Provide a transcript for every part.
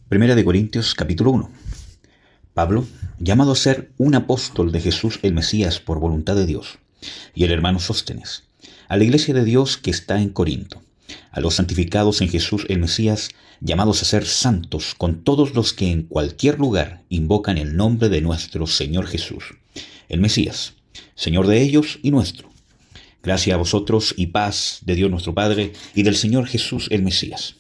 Primera de Corintios capítulo 1. Pablo, llamado a ser un apóstol de Jesús el Mesías por voluntad de Dios, y el hermano Sóstenes, a la iglesia de Dios que está en Corinto, a los santificados en Jesús el Mesías, llamados a ser santos con todos los que en cualquier lugar invocan el nombre de nuestro Señor Jesús, el Mesías, Señor de ellos y nuestro. Gracia a vosotros y paz de Dios nuestro Padre y del Señor Jesús el Mesías.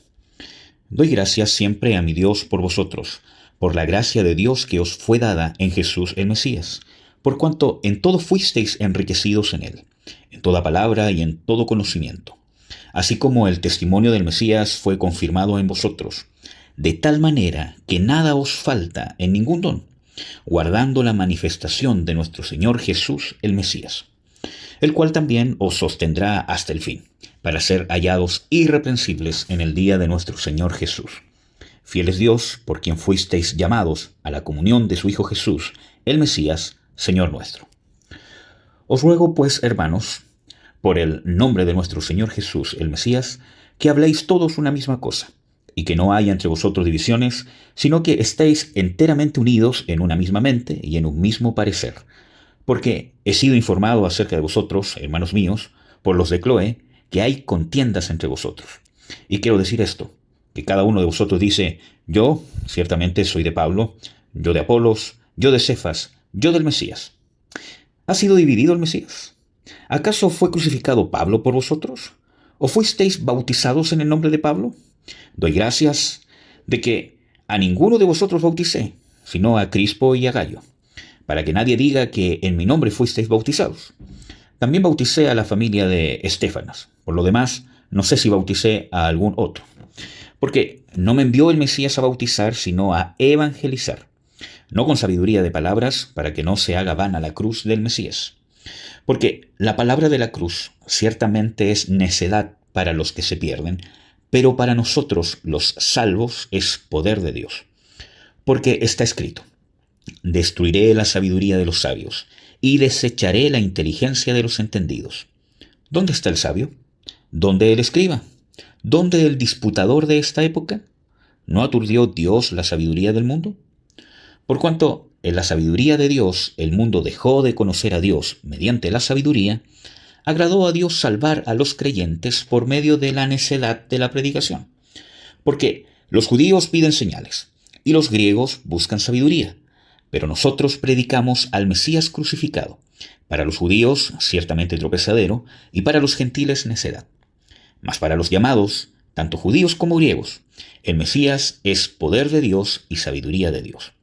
Doy gracias siempre a mi Dios por vosotros, por la gracia de Dios que os fue dada en Jesús el Mesías, por cuanto en todo fuisteis enriquecidos en él, en toda palabra y en todo conocimiento, así como el testimonio del Mesías fue confirmado en vosotros, de tal manera que nada os falta en ningún don, guardando la manifestación de nuestro Señor Jesús el Mesías, el cual también os sostendrá hasta el fin, para ser hallados irreprensibles en el día de nuestro Señor Jesús. Fiel es Dios, por quien fuisteis llamados a la comunión de su Hijo Jesús, el Mesías, Señor nuestro. Os ruego, pues, hermanos, por el nombre de nuestro Señor Jesús, el Mesías, que habléis todos una misma cosa, y que no haya entre vosotros divisiones, sino que estéis enteramente unidos en una misma mente y en un mismo parecer. Porque he sido informado acerca de vosotros, hermanos míos, por los de Cloé, que hay contiendas entre vosotros. Y quiero decir esto, que cada uno de vosotros dice: yo ciertamente soy de Pablo, yo de Apolos, yo de Cefas, yo del Mesías. ¿Ha sido dividido el Mesías? ¿Acaso fue crucificado Pablo por vosotros? ¿O fuisteis bautizados en el nombre de Pablo? Doy gracias de que a ninguno de vosotros bauticé, sino a Crispo y a Gayo, para que nadie diga que en mi nombre fuisteis bautizados. También bauticé a la familia de Estéfanas. Por lo demás, no sé si bauticé a algún otro. Porque no me envió el Mesías a bautizar, sino a evangelizar, no con sabiduría de palabras, para que no se haga vana la cruz del Mesías. Porque la palabra de la cruz ciertamente es necedad para los que se pierden, pero para nosotros los salvos es poder de Dios. Porque está escrito: destruiré la sabiduría de los sabios y desecharé la inteligencia de los entendidos. ¿Dónde está el sabio? ¿Dónde el escriba? ¿Dónde el disputador de esta época? ¿No aturdió Dios la sabiduría del mundo? Por cuanto en la sabiduría de Dios el mundo dejó de conocer a Dios mediante la sabiduría, agradó a Dios salvar a los creyentes por medio de la necedad de la predicación. Porque los judíos piden señales y los griegos buscan sabiduría, pero nosotros predicamos al Mesías crucificado, para los judíos ciertamente tropezadero, y para los gentiles necedad. Mas para los llamados, tanto judíos como griegos, el Mesías es poder de Dios y sabiduría de Dios.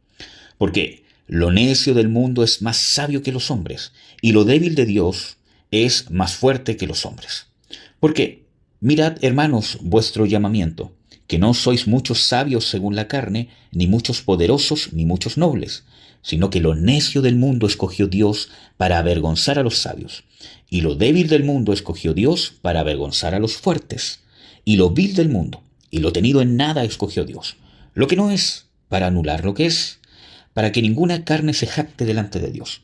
Porque lo necio del mundo es más sabio que los hombres, y lo débil de Dios es más fuerte que los hombres. Porque mirad, hermanos, vuestro llamamiento, que no sois muchos sabios según la carne, ni muchos poderosos, ni muchos nobles, sino que lo necio del mundo escogió Dios para avergonzar a los sabios, y lo débil del mundo escogió Dios para avergonzar a los fuertes, y lo vil del mundo, y lo tenido en nada escogió Dios, lo que no es, para anular lo que es, para que ninguna carne se jacte delante de Dios.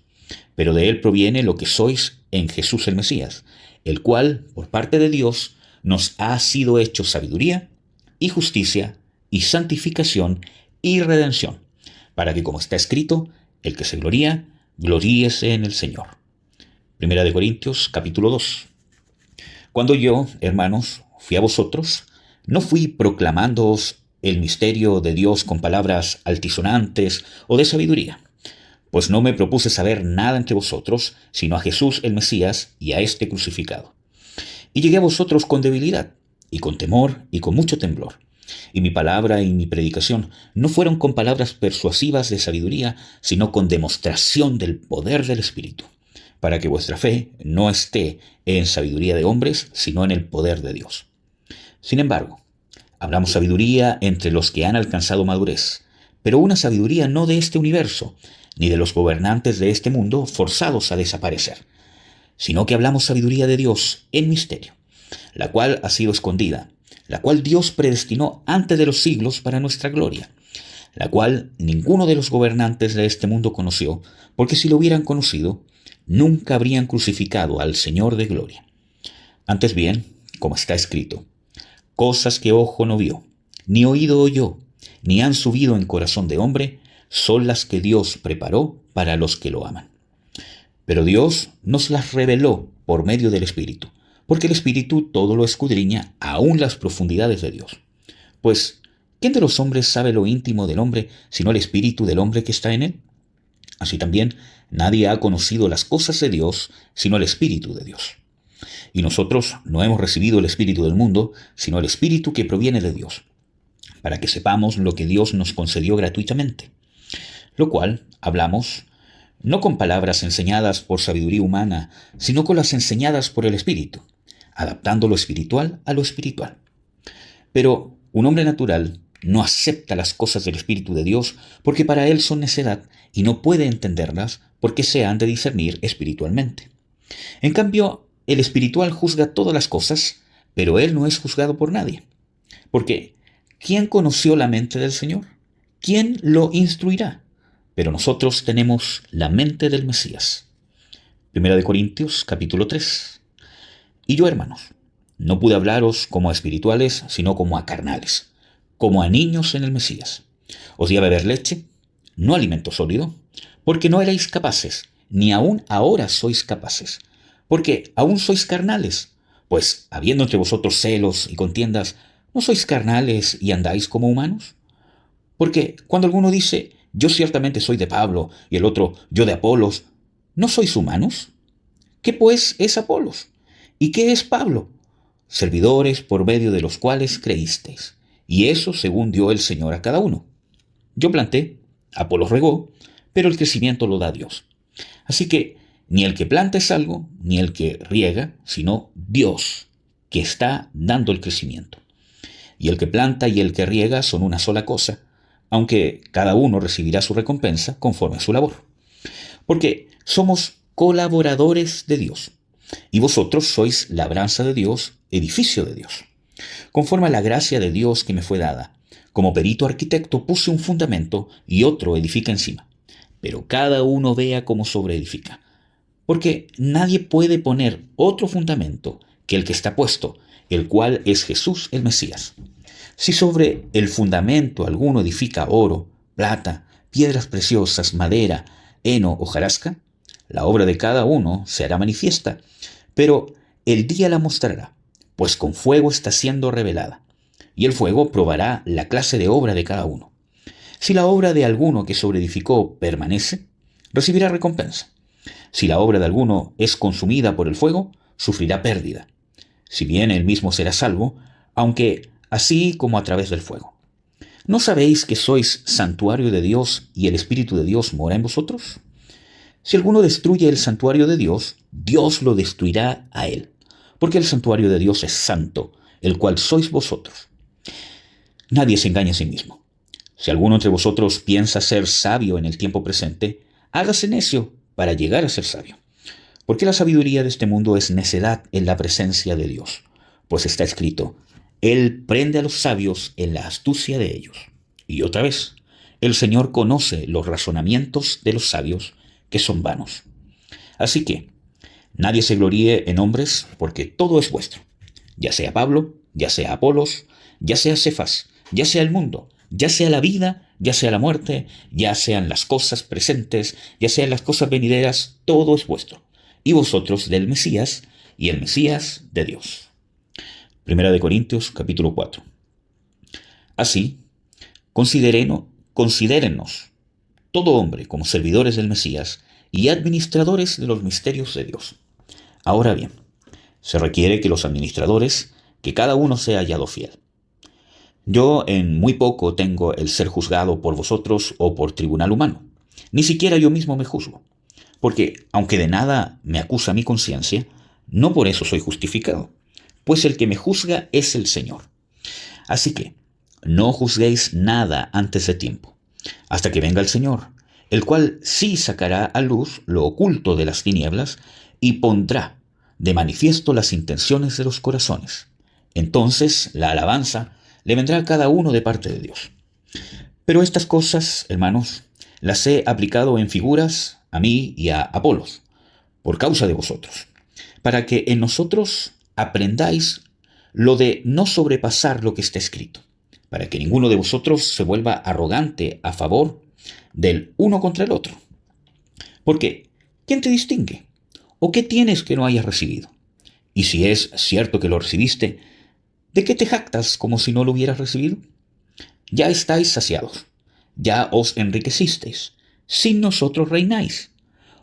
Pero de él proviene lo que sois en Jesús el Mesías, el cual, por parte de Dios, nos ha sido hecho sabiduría y justicia y santificación y redención, para que, como está escrito, el que se gloría, gloríese en el Señor. Primera de Corintios capítulo 2. Cuando yo, hermanos, fui a vosotros, no fui proclamándoos el misterio de Dios con palabras altisonantes o de sabiduría, pues no me propuse saber nada entre vosotros, sino a Jesús el Mesías y a este crucificado. Y llegué a vosotros con debilidad, y con temor, y con mucho temblor. Y mi palabra y mi predicación no fueron con palabras persuasivas de sabiduría, sino con demostración del poder del Espíritu, para que vuestra fe no esté en sabiduría de hombres, sino en el poder de Dios. Sin embargo, hablamos sabiduría entre los que han alcanzado madurez, pero una sabiduría no de este universo, ni de los gobernantes de este mundo forzados a desaparecer, sino que hablamos sabiduría de Dios en misterio, la cual ha sido escondida, la cual Dios predestinó antes de los siglos para nuestra gloria, la cual ninguno de los gobernantes de este mundo conoció, porque si lo hubieran conocido, nunca habrían crucificado al Señor de gloria. Antes bien, como está escrito: cosas que ojo no vio, ni oído oyó, ni han subido en corazón de hombre, son las que Dios preparó para los que lo aman. Pero Dios nos las reveló por medio del Espíritu, porque el Espíritu todo lo escudriña, aún las profundidades de Dios. Pues, ¿quién de los hombres sabe lo íntimo del hombre, sino el Espíritu del hombre que está en él? Así también, nadie ha conocido las cosas de Dios, sino el Espíritu de Dios. Y nosotros no hemos recibido el Espíritu del mundo, sino el Espíritu que proviene de Dios, para que sepamos lo que Dios nos concedió gratuitamente. Lo cual hablamos no con palabras enseñadas por sabiduría humana, sino con las enseñadas por el Espíritu, adaptando lo espiritual a lo espiritual. Pero un hombre natural no acepta las cosas del Espíritu de Dios porque para él son necedad y no puede entenderlas porque se han de discernir espiritualmente. En cambio, el espiritual juzga todas las cosas, pero él no es juzgado por nadie. Porque, ¿quién conoció la mente del Señor? ¿Quién lo instruirá? Pero nosotros tenemos la mente del Mesías. 1 Corintios capítulo 3. Y yo, hermanos, no pude hablaros como a espirituales, sino como a carnales, como a niños en el Mesías. Os di a beber leche, no alimento sólido, porque no erais capaces, ni aún ahora sois capaces, porque aún sois carnales, pues habiendo entre vosotros celos y contiendas, ¿no sois carnales y andáis como humanos? Porque cuando alguno dice, yo ciertamente soy de Pablo, y el otro, yo de Apolos, ¿no sois humanos? ¿Qué pues es Apolos? ¿Y qué es Pablo? Servidores por medio de los cuales creísteis, y eso según dio el Señor a cada uno. Yo planté, Apolos regó, pero el crecimiento lo da Dios. Así que ni el que planta es algo, ni el que riega, sino Dios, que está dando el crecimiento. Y el que planta y el que riega son una sola cosa, aunque cada uno recibirá su recompensa conforme a su labor. Porque somos colaboradores de Dios, y vosotros sois labranza de Dios, edificio de Dios. Conforme a la gracia de Dios que me fue dada, como perito arquitecto puse un fundamento y otro edifica encima. Pero cada uno vea cómo sobreedifica. Porque nadie puede poner otro fundamento que el que está puesto, el cual es Jesús el Mesías. Si sobre el fundamento alguno edifica oro, plata, piedras preciosas, madera, heno o hojarasca, la obra de cada uno se hará manifiesta, pero el día la mostrará, pues con fuego está siendo revelada, y el fuego probará la clase de obra de cada uno. Si la obra de alguno que sobreedificó permanece, recibirá recompensa. Si la obra de alguno es consumida por el fuego, sufrirá pérdida. Si bien él mismo será salvo, aunque así como a través del fuego. ¿No sabéis que sois santuario de Dios y el Espíritu de Dios mora en vosotros? Si alguno destruye el santuario de Dios, Dios lo destruirá a él, porque el santuario de Dios es santo, el cual sois vosotros. Nadie se engaña a sí mismo. Si alguno entre vosotros piensa ser sabio en el tiempo presente, hágase necio para llegar a ser sabio. Porque la sabiduría de este mundo es necedad en la presencia de Dios, pues está escrito, Él prende a los sabios en la astucia de ellos. Y otra vez, el Señor conoce los razonamientos de los sabios, que son vanos. Así que, nadie se gloríe en hombres, porque todo es vuestro, ya sea Pablo, ya sea Apolos, ya sea Cefas, ya sea el mundo, ya sea la vida, ya sea la muerte, ya sean las cosas presentes, ya sean las cosas venideras, todo es vuestro, y vosotros del Mesías, y el Mesías de Dios. 1 Corintios capítulo 4. Así, considérennos todo hombre como servidores del Mesías y administradores de los misterios de Dios. Ahora bien, se requiere que los administradores, que cada uno sea hallado fiel. Yo en muy poco tengo el ser juzgado por vosotros o por tribunal humano. Ni siquiera yo mismo me juzgo. Porque, aunque de nada me acusa mi conciencia, no por eso soy justificado, pues el que me juzga es el Señor. Así que, no juzguéis nada antes de tiempo, hasta que venga el Señor, el cual sí sacará a luz lo oculto de las tinieblas y pondrá de manifiesto las intenciones de los corazones. Entonces la alabanza le vendrá a cada uno de parte de Dios. Pero estas cosas, hermanos, las he aplicado en figuras a mí y a Apolos, por causa de vosotros, para que en nosotros aprendáis lo de no sobrepasar lo que está escrito, para que ninguno de vosotros se vuelva arrogante a favor del uno contra el otro. Porque, ¿quién te distingue? ¿O qué tienes que no hayas recibido? Y si es cierto que lo recibiste, ¿de qué te jactas como si no lo hubieras recibido? Ya estáis saciados, ya os enriquecisteis, sin nosotros reináis.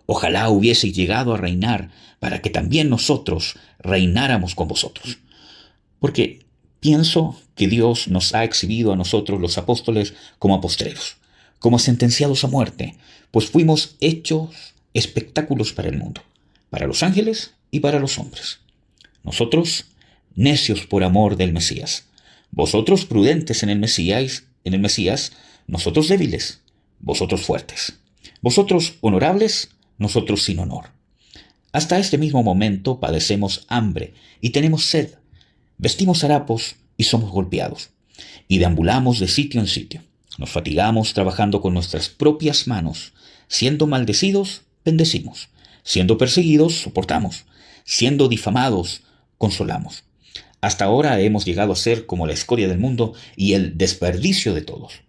Ojalá hubieseis llegado a reinar para que también nosotros reináramos con vosotros. Porque pienso que Dios nos ha exhibido a nosotros los apóstoles como postreros, como sentenciados a muerte, pues fuimos hechos espectáculos para el mundo, para los ángeles y para los hombres. Nosotros, necios por amor del Mesías, vosotros prudentes en el Mesías, nosotros débiles, vosotros fuertes, vosotros honorables, nosotros sin honor. Hasta este mismo momento padecemos hambre y tenemos sed, vestimos harapos y somos golpeados, y deambulamos de sitio en sitio. Nos fatigamos trabajando con nuestras propias manos, siendo maldecidos, bendecimos, siendo perseguidos, soportamos, siendo difamados, consolamos. Hasta ahora hemos llegado a ser como la escoria del mundo y el desperdicio de todos.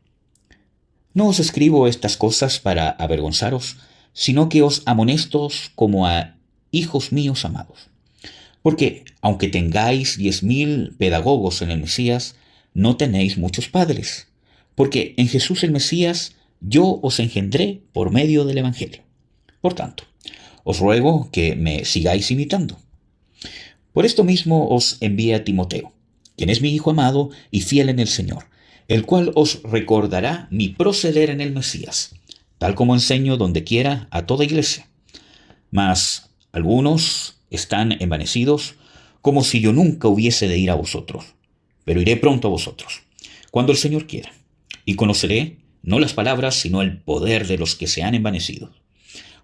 No os escribo estas cosas para avergonzaros, sino que os amonesto como a hijos míos amados. Porque, aunque tengáis 10.000 pedagogos en el Mesías, no tenéis muchos padres. Porque en Jesús el Mesías yo os engendré por medio del Evangelio. Por tanto, os ruego que me sigáis imitando. Por esto mismo os envía a Timoteo, quien es mi hijo amado y fiel en el Señor, el cual os recordará mi proceder en el Mesías, tal como enseño donde quiera a toda iglesia. Mas algunos están envanecidos, como si yo nunca hubiese de ir a vosotros. Pero iré pronto a vosotros, cuando el Señor quiera, y conoceré no las palabras, sino el poder de los que se han envanecido.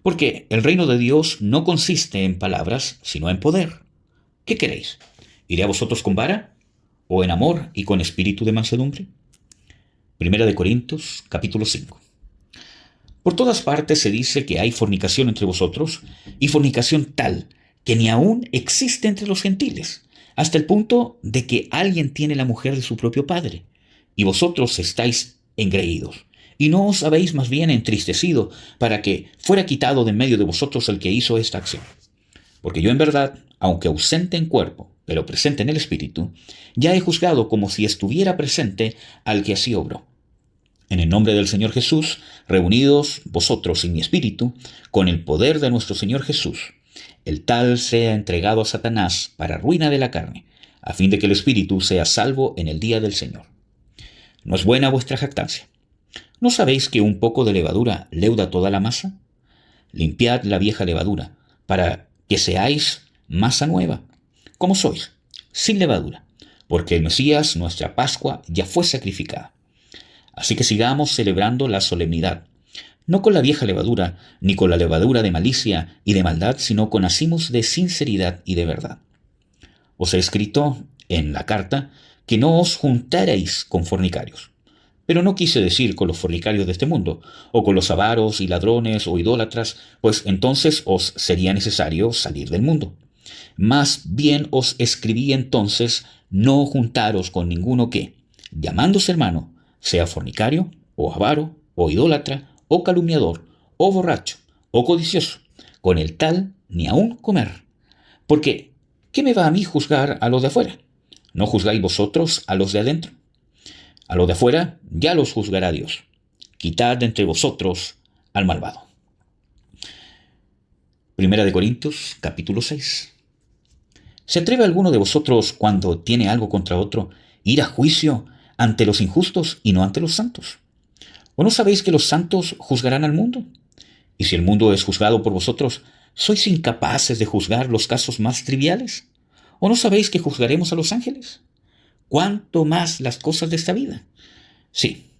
Porque el reino de Dios no consiste en palabras, sino en poder. ¿Qué queréis? ¿Iré a vosotros con vara? ¿O en amor y con espíritu de mansedumbre? Primera de Corintios, capítulo 5. Por todas partes se dice que hay fornicación entre vosotros, y fornicación tal que ni aún existe entre los gentiles, hasta el punto de que alguien tiene la mujer de su propio padre, y vosotros estáis engreídos, y no os habéis más bien entristecido para que fuera quitado de en medio de vosotros el que hizo esta acción. Porque yo en verdad, aunque ausente en cuerpo, pero presente en el espíritu, ya he juzgado como si estuviera presente al que así obró. En el nombre del Señor Jesús, reunidos vosotros y mi espíritu, con el poder de nuestro Señor Jesús, el tal sea entregado a Satanás para ruina de la carne, a fin de que el espíritu sea salvo en el día del Señor. ¿No es buena vuestra jactancia? ¿No sabéis que un poco de levadura leuda toda la masa? Limpiad la vieja levadura, para que seáis masa nueva, como sois, sin levadura, porque el Mesías, nuestra Pascua, ya fue sacrificada. Así que sigamos celebrando la solemnidad, no con la vieja levadura, ni con la levadura de malicia y de maldad, sino con hacimos de sinceridad y de verdad. Os he escrito en la carta que no os juntaréis con fornicarios. Pero no quise decir con los fornicarios de este mundo, o con los avaros y ladrones o idólatras, pues entonces os sería necesario salir del mundo. Más bien os escribí entonces no juntaros con ninguno que, llamándose hermano, sea fornicario, o avaro, o idólatra, o calumniador, o borracho, o codicioso, con el tal ni aun comer. Porque, ¿qué me va a mí juzgar a los de afuera? ¿No juzgáis vosotros a los de adentro? A los de afuera ya los juzgará Dios. Quitad de entre vosotros al malvado. Primera de Corintios, capítulo 6. ¿Se atreve alguno de vosotros, cuando tiene algo contra otro, ir a juicio ante los injustos y no ante los santos? ¿O no sabéis que los santos juzgarán al mundo? Y si el mundo es juzgado por vosotros, ¿sois incapaces de juzgar los casos más triviales? ¿O no sabéis que juzgaremos a los ángeles? ¿Cuánto más las cosas de esta vida? Sí,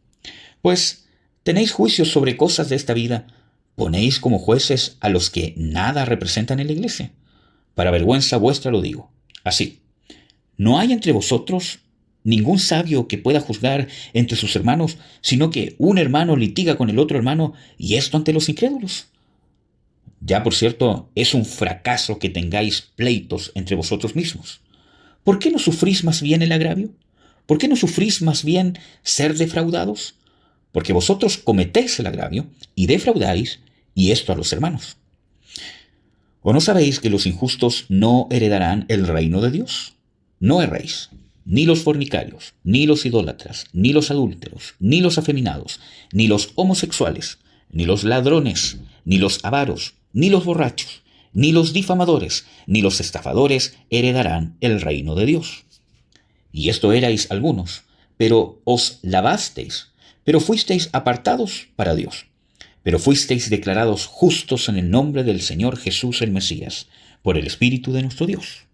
pues tenéis juicios sobre cosas de esta vida, ponéis como jueces a los que nada representan en la iglesia. Para vergüenza vuestra lo digo. Así, no hay entre vosotros ningún sabio que pueda juzgar entre sus hermanos, sino que un hermano litiga con el otro hermano, y esto ante los incrédulos. Ya, por cierto, es un fracaso que tengáis pleitos entre vosotros mismos. ¿Por qué no sufrís más bien el agravio? ¿Por qué no sufrís más bien ser defraudados? Porque vosotros cometéis el agravio y defraudáis, y esto a los hermanos. ¿O no sabéis que los injustos no heredarán el reino de Dios? No erréis, ni los fornicarios, ni los idólatras, ni los adúlteros, ni los afeminados, ni los homosexuales, ni los ladrones, ni los avaros, ni los borrachos, ni los difamadores, ni los estafadores heredarán el reino de Dios. Y esto erais algunos, pero os lavasteis, pero fuisteis apartados para Dios, pero fuisteis declarados justos en el nombre del Señor Jesús el Mesías, por el Espíritu de nuestro Dios.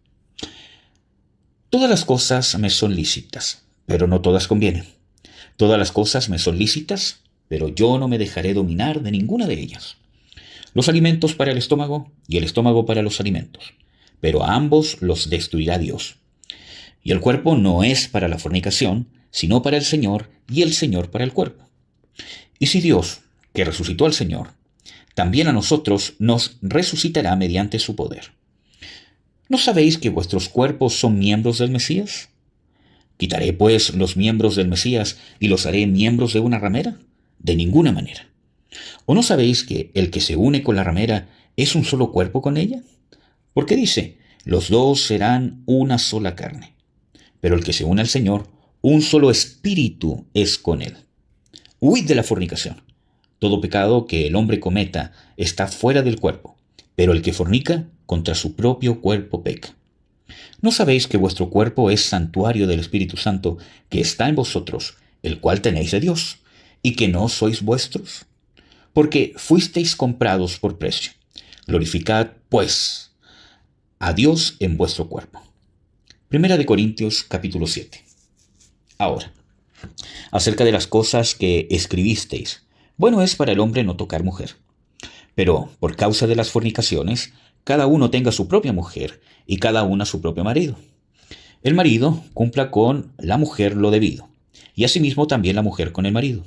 Todas las cosas me son lícitas, pero no todas convienen. Todas las cosas me son lícitas, pero yo no me dejaré dominar de ninguna de ellas. Los alimentos para el estómago y el estómago para los alimentos, pero a ambos los destruirá Dios. Y el cuerpo no es para la fornicación, sino para el Señor, y el Señor para el cuerpo. Y si Dios, que resucitó al Señor, también a nosotros nos resucitará mediante su poder. ¿No sabéis que vuestros cuerpos son miembros del Mesías? ¿Quitaré pues los miembros del Mesías y los haré miembros de una ramera? De ninguna manera. ¿O no sabéis que el que se une con la ramera es un solo cuerpo con ella? Porque dice, los dos serán una sola carne. Pero el que se une al Señor, un solo espíritu es con él. Huid de la fornicación. Todo pecado que el hombre cometa está fuera del cuerpo, pero el que fornica contra su propio cuerpo peca. ¿No sabéis que vuestro cuerpo es santuario del Espíritu Santo que está en vosotros, el cual tenéis de Dios, y que no sois vuestros? Porque fuisteis comprados por precio. Glorificad, pues, a Dios en vuestro cuerpo. Primera de Corintios, capítulo 7. Ahora, acerca de las cosas que escribisteis, bueno es para el hombre no tocar mujer. Pero, por causa de las fornicaciones, cada uno tenga su propia mujer y cada una su propio marido. El marido cumpla con la mujer lo debido, y asimismo también la mujer con el marido.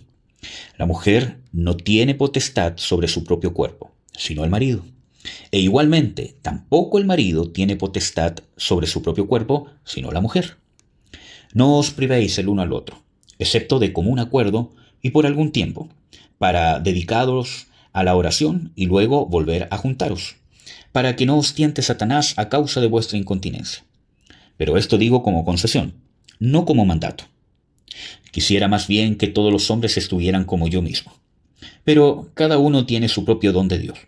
La mujer no tiene potestad sobre su propio cuerpo, sino el marido. E igualmente, tampoco el marido tiene potestad sobre su propio cuerpo, sino la mujer. No os privéis el uno al otro, excepto de común acuerdo y por algún tiempo, para dedicaros a la oración y luego volver a juntaros, para que no os tiente Satanás a causa de vuestra incontinencia. Pero esto digo como concesión, no como mandato. Quisiera más bien que todos los hombres estuvieran como yo mismo. Pero cada uno tiene su propio don de Dios,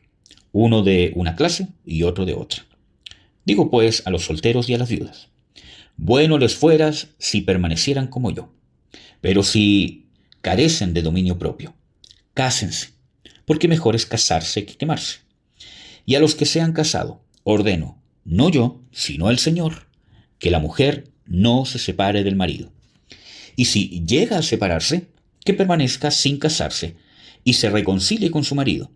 uno de una clase y otro de otra. Digo pues a los solteros y a las viudas, bueno les fueras si permanecieran como yo, pero si carecen de dominio propio, cásense, porque mejor es casarse que quemarse. Y a los que se han casado, ordeno, no yo, sino el Señor, que la mujer no se separe del marido. Y si llega a separarse, que permanezca sin casarse y se reconcilie con su marido.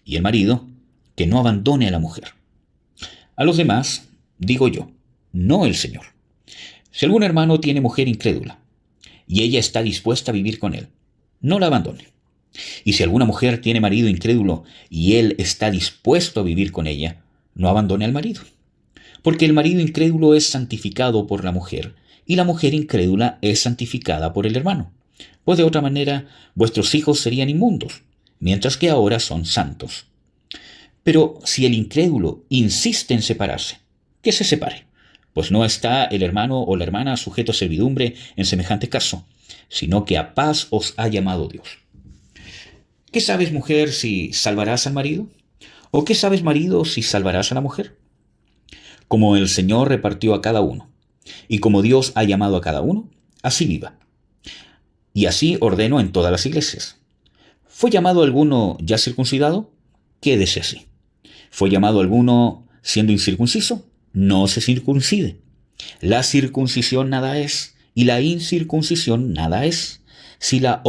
Y el marido, que no abandone a la mujer. A los demás, digo yo, no el Señor. Si algún hermano tiene mujer incrédula, y ella está dispuesta a vivir con él, no la abandone. Y si alguna mujer tiene marido incrédulo, y él está dispuesto a vivir con ella, no abandone al marido. Porque el marido incrédulo es santificado por la mujer, y la mujer incrédula es santificada por el hermano. Pues de otra manera, vuestros hijos serían inmundos, mientras que ahora son santos. Pero si el incrédulo insiste en separarse, que se separe, pues no está el hermano o la hermana sujeto a servidumbre en semejante caso, sino que a paz os ha llamado Dios. ¿Qué sabes, mujer, si salvarás al marido? ¿O qué sabes, marido, si salvarás a la mujer? Como el Señor repartió a cada uno, y como Dios ha llamado a cada uno, así viva. Y así ordeno en todas las iglesias. ¿Fue llamado alguno ya circuncidado? Quédese así. ¿Fue llamado alguno siendo incircunciso? No se circuncide. La circuncisión nada es, y la incircuncisión nada es, si la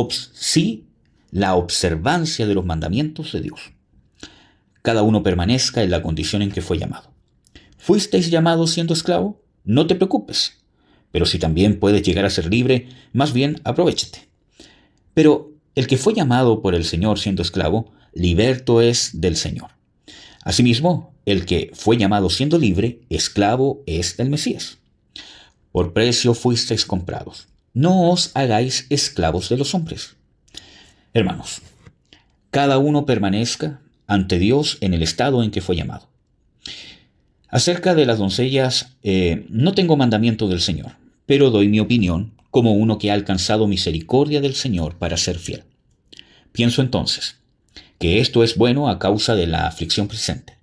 observancia de los mandamientos de Dios. Cada uno permanezca en la condición en que fue llamado. ¿Fuisteis llamados siendo esclavo? No te preocupes. Pero si también puedes llegar a ser libre, más bien aprovéchate. Pero el que fue llamado por el Señor siendo esclavo, liberto es del Señor. Asimismo, el que fue llamado siendo libre, esclavo es del Mesías. Por precio fuisteis comprados. no os hagáis esclavos de los hombres. Hermanos, cada uno permanezca ante Dios en el estado en que fue llamado. Acerca de las doncellas, no tengo mandamiento del Señor, pero doy mi opinión como uno que ha alcanzado misericordia del Señor para ser fiel. Pienso entonces que esto es bueno a causa de la aflicción presente,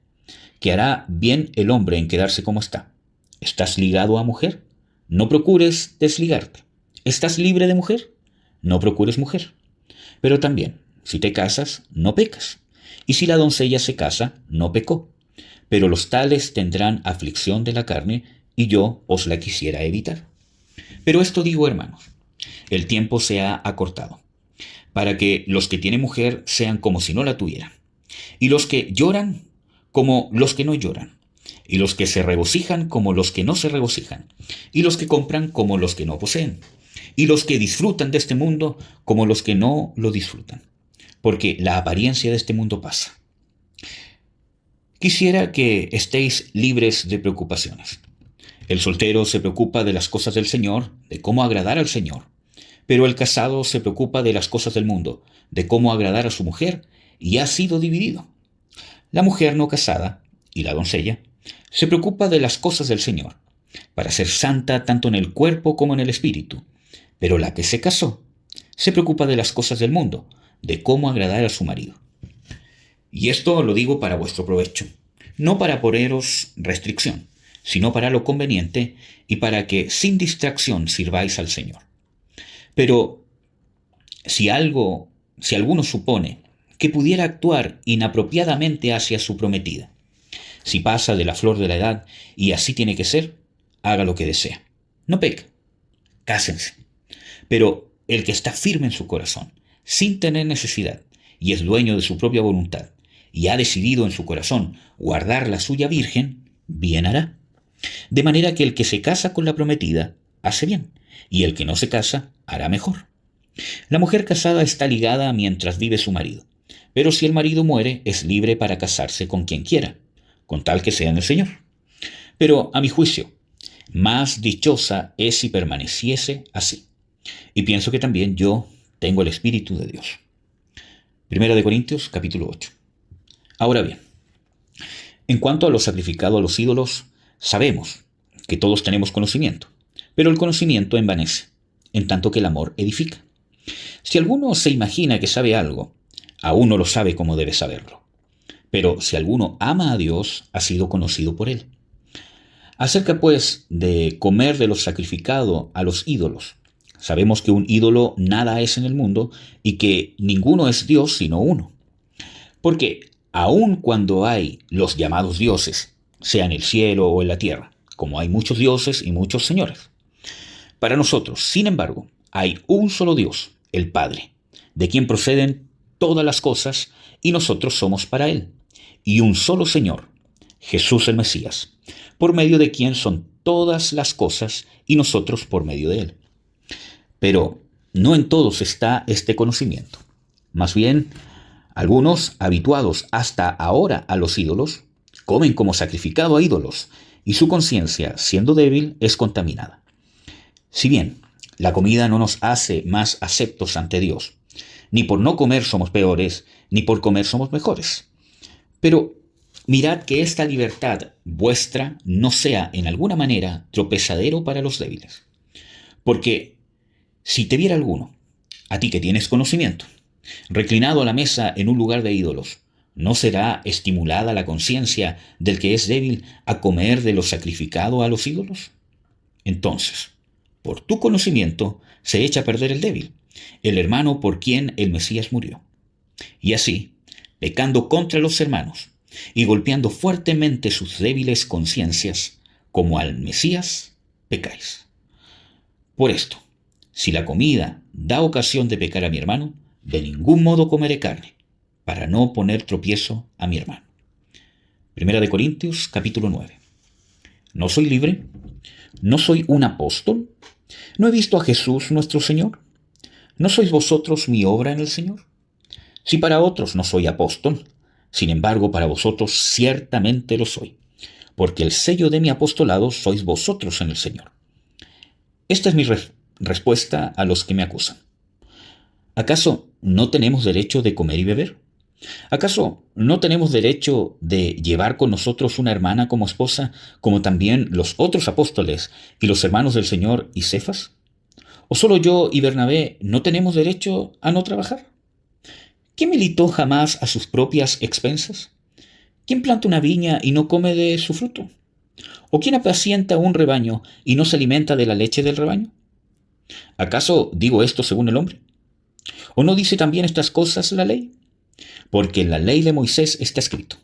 que hará bien el hombre en quedarse como está. ¿Estás ligado a mujer? No procures desligarte. ¿Estás libre de mujer? No procures mujer. Pero también, si te casas, no pecas. Y si la doncella se casa, no pecó. Pero los tales tendrán aflicción de la carne, y yo os la quisiera evitar. Pero esto digo, hermanos, el tiempo se ha acortado, para que los que tienen mujer sean como si no la tuvieran, y los que lloran como los que no lloran, y los que se regocijan como los que no se regocijan, y los que compran como los que no poseen, y los que disfrutan de este mundo como los que no lo disfrutan, porque la apariencia de este mundo pasa. Quisiera que estéis libres de preocupaciones. El soltero se preocupa de las cosas del Señor, de cómo agradar al Señor, pero el casado se preocupa de las cosas del mundo, de cómo agradar a su mujer, y ha sido dividido. La mujer no casada, y la doncella, se preocupa de las cosas del Señor, para ser santa tanto en el cuerpo como en el espíritu, pero la que se casó se preocupa de las cosas del mundo, de cómo agradar a su marido. Y esto lo digo para vuestro provecho, no para poneros restricción, sino para lo conveniente y para que sin distracción sirváis al Señor. Pero si alguno supone que pudiera actuar inapropiadamente hacia su prometida, si pasa de la flor de la edad y así tiene que ser, haga lo que desea. No peque, cásense. Pero el que está firme en su corazón, sin tener necesidad, y es dueño de su propia voluntad, y ha decidido en su corazón guardar la suya virgen, bien hará. De manera que el que se casa con la prometida hace bien, y el que no se casa hará mejor. La mujer casada está ligada mientras vive su marido, pero si el marido muere es libre para casarse con quien quiera, con tal que sea en el Señor. Pero a mi juicio, más dichosa es si permaneciese así. Y pienso que también yo tengo el Espíritu de Dios. 1 Corintios capítulo 8. Ahora bien, en cuanto a lo sacrificado a los ídolos, sabemos que todos tenemos conocimiento, pero el conocimiento envanece, en tanto que el amor edifica. Si alguno se imagina que sabe algo, aún no lo sabe como debe saberlo. Pero si alguno ama a Dios, ha sido conocido por él. Acerca, pues, de comer de lo sacrificado a los ídolos, sabemos que un ídolo nada es en el mundo y que ninguno es Dios sino uno. Porque aun cuando hay los llamados dioses, sea en el cielo o en la tierra, como hay muchos dioses y muchos señores, para nosotros, sin embargo, hay un solo Dios, el Padre, de quien proceden todas las cosas y nosotros somos para Él, y un solo Señor, Jesús el Mesías, por medio de quien son todas las cosas y nosotros por medio de Él. Pero no en todos está este conocimiento. Más bien, algunos, habituados hasta ahora a los ídolos, comen como sacrificado a ídolos, y su conciencia, siendo débil, es contaminada. Si bien la comida no nos hace más aceptos ante Dios, ni por no comer somos peores, ni por comer somos mejores. Pero mirad que esta libertad vuestra no sea en alguna manera tropezadero para los débiles. Porque si te viera alguno, a ti que tienes conocimiento, reclinado a la mesa en un lugar de ídolos, ¿no será estimulada la conciencia del que es débil a comer de lo sacrificado a los ídolos? Entonces, por tu conocimiento se echa a perder el débil, el hermano por quien el Mesías murió. Y así, pecando contra los hermanos y golpeando fuertemente sus débiles conciencias, como al Mesías, pecáis. Por esto, si la comida da ocasión de pecar a mi hermano, de ningún modo comeré carne, para no poner tropiezo a mi hermano. 1 Corintios capítulo 9. ¿No soy libre? ¿No soy un apóstol? ¿No he visto a Jesús nuestro Señor? ¿No sois vosotros mi obra en el Señor? Si para otros no soy apóstol, sin embargo para vosotros ciertamente lo soy, porque el sello de mi apostolado sois vosotros en el Señor. Esta es mi respuesta a los que me acusan. ¿Acaso no tenemos derecho de comer y beber? ¿Acaso no tenemos derecho de llevar con nosotros una hermana como esposa, como también los otros apóstoles y los hermanos del Señor y Cefas? ¿O solo yo y Bernabé no tenemos derecho a no trabajar? ¿Quién militó jamás a sus propias expensas? ¿Quién planta una viña y no come de su fruto? ¿O quién apacienta un rebaño y no se alimenta de la leche del rebaño? ¿Acaso digo esto según el hombre? ¿O no dice también estas cosas la ley? Porque en la ley de Moisés está escrito: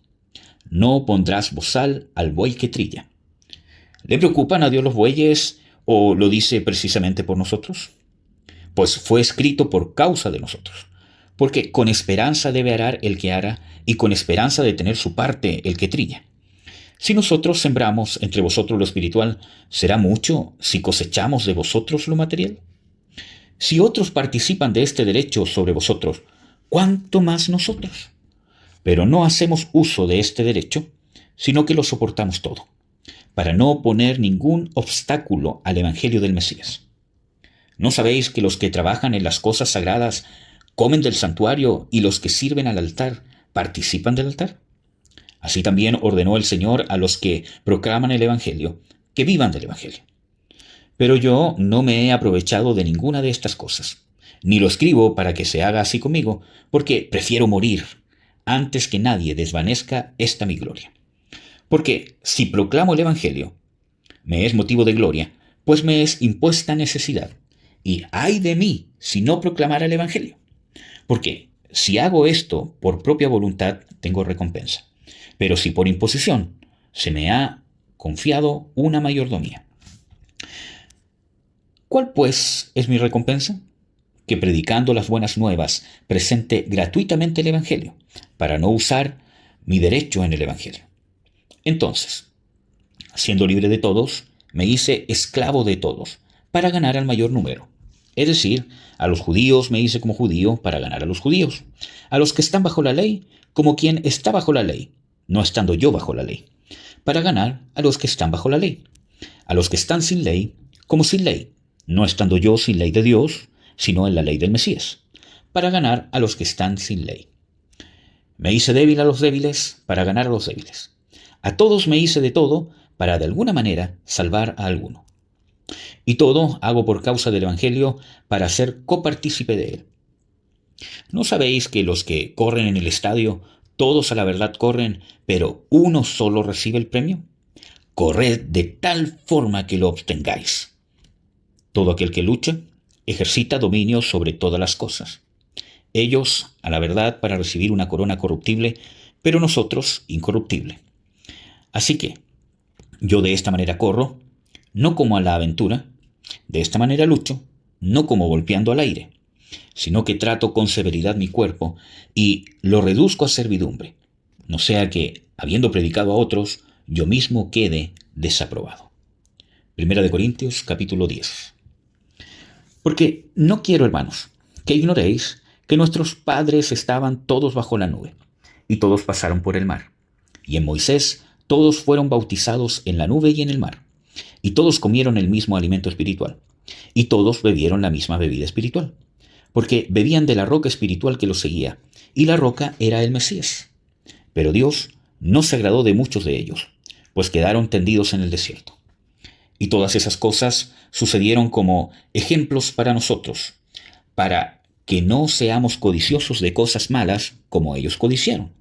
no pondrás bozal al buey que trilla. ¿Le preocupan a Dios los bueyes o lo dice precisamente por nosotros? Pues fue escrito por causa de nosotros. Porque con esperanza debe arar el que ara, y con esperanza de tener su parte el que trilla. Si nosotros sembramos entre vosotros lo espiritual, ¿será mucho si cosechamos de vosotros lo material? Si otros participan de este derecho sobre vosotros, ¿cuánto más nosotros? Pero no hacemos uso de este derecho, sino que lo soportamos todo, para no poner ningún obstáculo al Evangelio del Mesías. ¿No sabéis que los que trabajan en las cosas sagradas comen del santuario y los que sirven al altar participan del altar? Así también ordenó el Señor a los que proclaman el Evangelio, que vivan del Evangelio. Pero yo no me he aprovechado de ninguna de estas cosas, ni lo escribo para que se haga así conmigo, porque prefiero morir antes que nadie desvanezca esta mi gloria. Porque si proclamo el Evangelio, me es motivo de gloria, pues me es impuesta necesidad, y ay de mí si no proclamara el Evangelio. Porque si hago esto por propia voluntad, tengo recompensa. Pero si por imposición, se me ha confiado una mayordomía. ¿Cuál pues es mi recompensa? Que predicando las buenas nuevas presente gratuitamente el Evangelio, para no usar mi derecho en el Evangelio. Entonces, siendo libre de todos, me hice esclavo de todos, para ganar al mayor número. Es decir, a los judíos me hice como judío para ganar a los judíos, a los que están bajo la ley, como quien está bajo la ley, no estando yo bajo la ley, para ganar a los que están bajo la ley, a los que están sin ley, como sin ley, no estando yo sin ley de Dios, sino en la ley del Mesías, para ganar a los que están sin ley. Me hice débil a los débiles para ganar a los débiles. A todos me hice de todo para de alguna manera salvar a alguno. Y todo hago por causa del Evangelio para ser copartícipe de él. ¿No sabéis que los que corren en el estadio, todos a la verdad corren, pero uno solo recibe el premio? Corred de tal forma que lo obtengáis. Todo aquel que lucha, ejercita dominio sobre todas las cosas. Ellos, a la verdad, para recibir una corona corruptible, pero nosotros incorruptible. Así que, yo de esta manera corro, no como a la aventura, de esta manera lucho, no como golpeando al aire, sino que trato con severidad mi cuerpo y lo reduzco a servidumbre, no sea que, habiendo predicado a otros, yo mismo quede desaprobado. 1 Corintios capítulo 10. Porque no quiero, hermanos, que ignoréis que nuestros padres estaban todos bajo la nube, y todos pasaron por el mar. Y en Moisés todos fueron bautizados en la nube y en el mar, y todos comieron el mismo alimento espiritual, y todos bebieron la misma bebida espiritual, porque bebían de la roca espiritual que los seguía, y la roca era el Mesías. Pero Dios no se agradó de muchos de ellos, pues quedaron tendidos en el desierto. Y todas esas cosas sucedieron como ejemplos para nosotros, para que no seamos codiciosos de cosas malas como ellos codiciaron.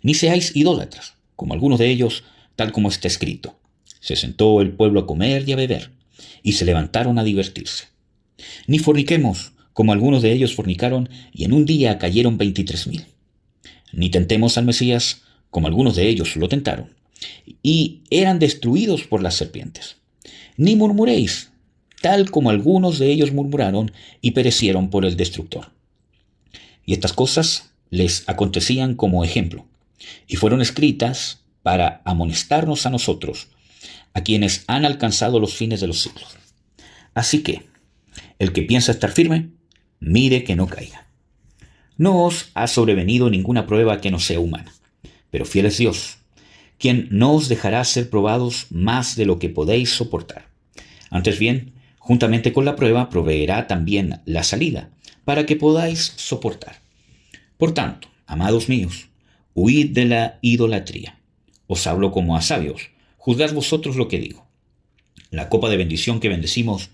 Ni seáis idólatras, como algunos de ellos, tal como está escrito. Se sentó el pueblo a comer y a beber, y se levantaron a divertirse. Ni forniquemos, como algunos de ellos fornicaron, y en un día cayeron 23,000. Ni tentemos al Mesías, como algunos de ellos lo tentaron, y eran destruidos por las serpientes. Ni murmuréis, tal como algunos de ellos murmuraron y perecieron por el destructor. Y estas cosas les acontecían como ejemplo, y fueron escritas para amonestarnos a nosotros, a quienes han alcanzado los fines de los siglos. Así que, el que piensa estar firme, mire que no caiga. No os ha sobrevenido ninguna prueba que no sea humana, pero fiel es Dios, quien no os dejará ser probados más de lo que podéis soportar. Antes bien, Juntamente con la prueba proveerá también la salida, para que podáis soportar. Por tanto, amados míos, huid de la idolatría. Os hablo como a sabios, juzgad vosotros lo que digo. La copa de bendición que bendecimos,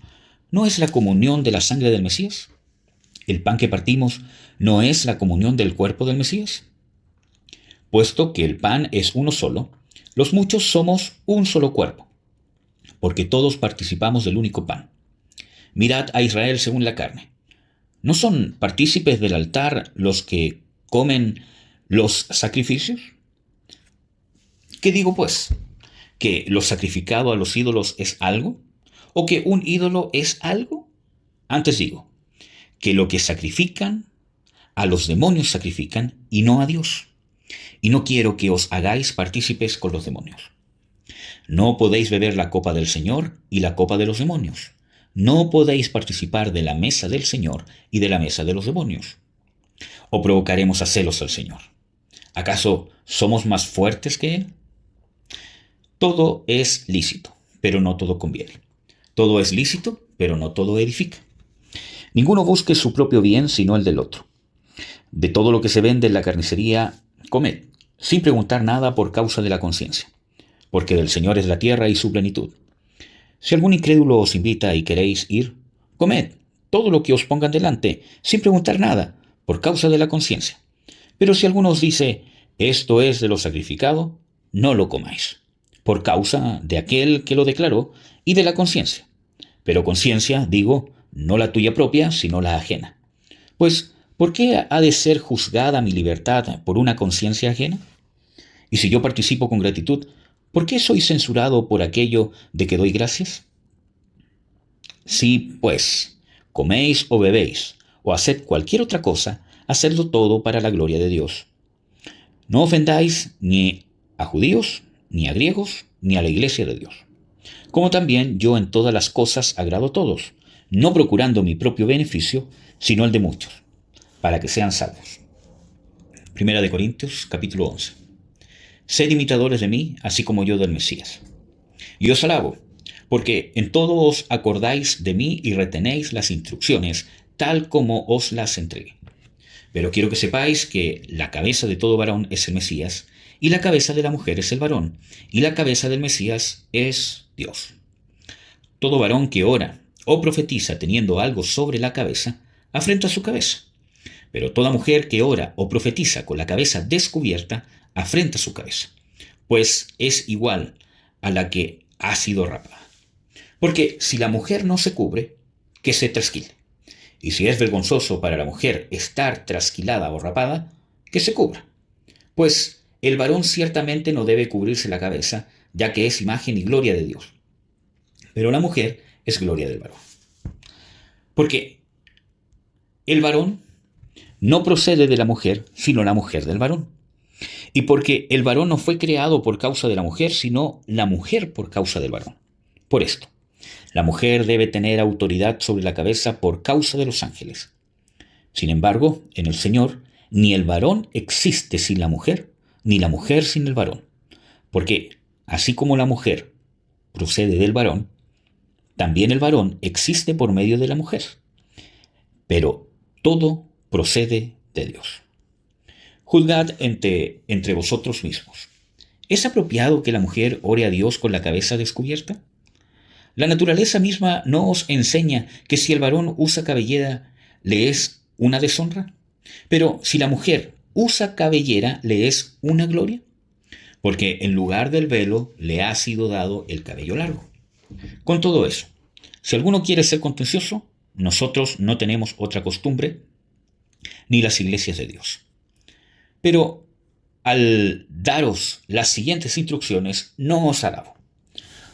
¿no es la comunión de la sangre del Mesías? ¿El pan que partimos no es la comunión del cuerpo del Mesías? Puesto que el pan es uno solo, los muchos somos un solo cuerpo, porque todos participamos del único pan. Mirad a Israel según la carne. ¿No son partícipes del altar los que comen los sacrificios? ¿Qué digo pues? ¿Que lo sacrificado a los ídolos es algo? ¿O que un ídolo es algo? Antes digo, que lo que sacrifican, a los demonios sacrifican y no a Dios. Y no quiero que os hagáis partícipes con los demonios. No podéis beber la copa del Señor y la copa de los demonios. No podéis participar de la mesa del Señor y de la mesa de los demonios. ¿O provocaremos a celos al Señor? ¿Acaso somos más fuertes que Él? Todo es lícito, pero no todo conviene. Todo es lícito, pero no todo edifica. Ninguno busque su propio bien, sino el del otro. De todo lo que se vende en la carnicería, comed, sin preguntar nada por causa de la conciencia, porque del Señor es la tierra y su plenitud. Si algún incrédulo os invita y queréis ir, comed todo lo que os pongan delante, sin preguntar nada, por causa de la conciencia. Pero si alguno os dice, esto es de lo sacrificado, no lo comáis, por causa de aquel que lo declaró y de la conciencia. Pero conciencia, digo, no la tuya propia, sino la ajena. Pues, ¿por qué ha de ser juzgada mi libertad por una conciencia ajena? Y si yo participo con gratitud, ¿por qué soy censurado por aquello de que doy gracias? Si, pues, coméis o bebéis, o haced cualquier otra cosa, hacedlo todo para la gloria de Dios. No ofendáis ni a judíos, ni a griegos, ni a la iglesia de Dios. Como también yo en todas las cosas agrado a todos, no procurando mi propio beneficio, sino el de muchos, para que sean salvos. Primera de Corintios, capítulo 11. Sed imitadores de mí, así como yo del Mesías. Y os alabo, porque en todo os acordáis de mí y retenéis las instrucciones, tal como os las entregué. Pero quiero que sepáis que la cabeza de todo varón es el Mesías, y la cabeza de la mujer es el varón, y la cabeza del Mesías es Dios. Todo varón que ora o profetiza teniendo algo sobre la cabeza, afrenta su cabeza. Pero toda mujer que ora o profetiza con la cabeza descubierta, afrenta su cabeza, pues es igual a la que ha sido rapada. Porque si la mujer no se cubre, que se trasquile. Y si es vergonzoso para la mujer estar trasquilada o rapada, que se cubra. Pues el varón ciertamente no debe cubrirse la cabeza, ya que es imagen y gloria de Dios. Pero la mujer es gloria del varón. Porque el varón no procede de la mujer, sino la mujer del varón. Y porque el varón no fue creado por causa de la mujer, sino la mujer por causa del varón. Por esto, la mujer debe tener autoridad sobre la cabeza por causa de los ángeles. Sin embargo, en el Señor, ni el varón existe sin la mujer, ni la mujer sin el varón. Porque, así como la mujer procede del varón, también el varón existe por medio de la mujer. Pero todo procede de Dios. Juzgad entre vosotros mismos. ¿Es apropiado que la mujer ore a Dios con la cabeza descubierta? La naturaleza misma no os enseña que si el varón usa cabellera, le es una deshonra. Pero si la mujer usa cabellera, le es una gloria. Porque en lugar del velo le ha sido dado el cabello largo. Con todo eso, si alguno quiere ser contencioso, nosotros no tenemos otra costumbre, ni las iglesias de Dios. Pero al daros las siguientes instrucciones, no os alabo,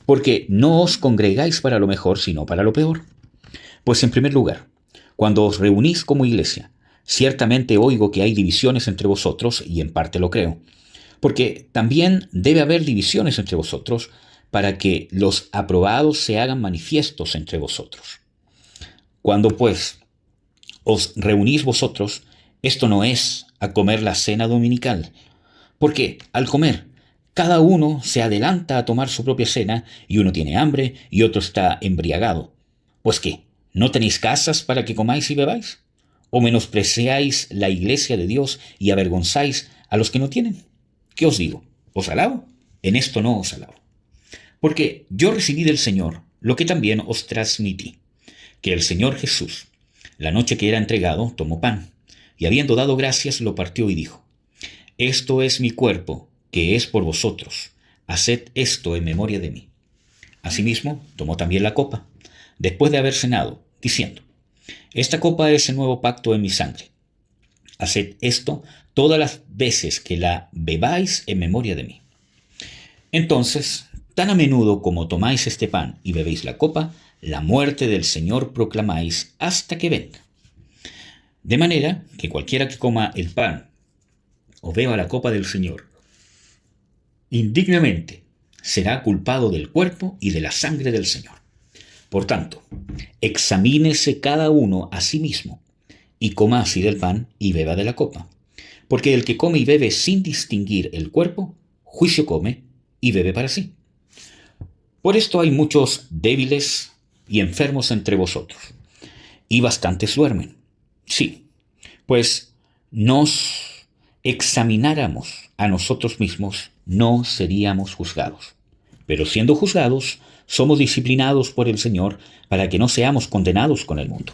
porque no os congregáis para lo mejor, sino para lo peor. Pues en primer lugar, cuando os reunís como iglesia, ciertamente oigo que hay divisiones entre vosotros, y en parte lo creo, porque también debe haber divisiones entre vosotros, para que los aprobados se hagan manifiestos entre vosotros. Cuando pues os reunís vosotros, esto no es a comer la cena dominical, porque al comer, cada uno se adelanta a tomar su propia cena, y uno tiene hambre y otro está embriagado. Pues qué, ¿no tenéis casas para que comáis y bebáis? ¿O menospreciáis la iglesia de Dios y avergonzáis a los que no tienen? ¿Qué os digo? ¿Os alabo? En esto no os alabo. Porque yo recibí del Señor lo que también os transmití, que el Señor Jesús, la noche que era entregado, tomó pan, y habiendo dado gracias, lo partió y dijo: Esto es mi cuerpo, que es por vosotros. Haced esto en memoria de mí. Asimismo, tomó también la copa, después de haber cenado, diciendo: Esta copa es el nuevo pacto en mi sangre. Haced esto todas las veces que la bebáis en memoria de mí. Entonces, tan a menudo como tomáis este pan y bebéis la copa, la muerte del Señor proclamáis hasta que venga. De manera que cualquiera que coma el pan o beba la copa del Señor indignamente será culpado del cuerpo y de la sangre del Señor. Por tanto, examínese cada uno a sí mismo, y coma así del pan y beba de la copa. Porque el que come y bebe sin distinguir el cuerpo, juicio come y bebe para sí. Por esto hay muchos débiles y enfermos entre vosotros, y bastantes duermen. Sí, pues nos examináramos a nosotros mismos, no seríamos juzgados. Pero siendo juzgados, somos disciplinados por el Señor para que no seamos condenados con el mundo.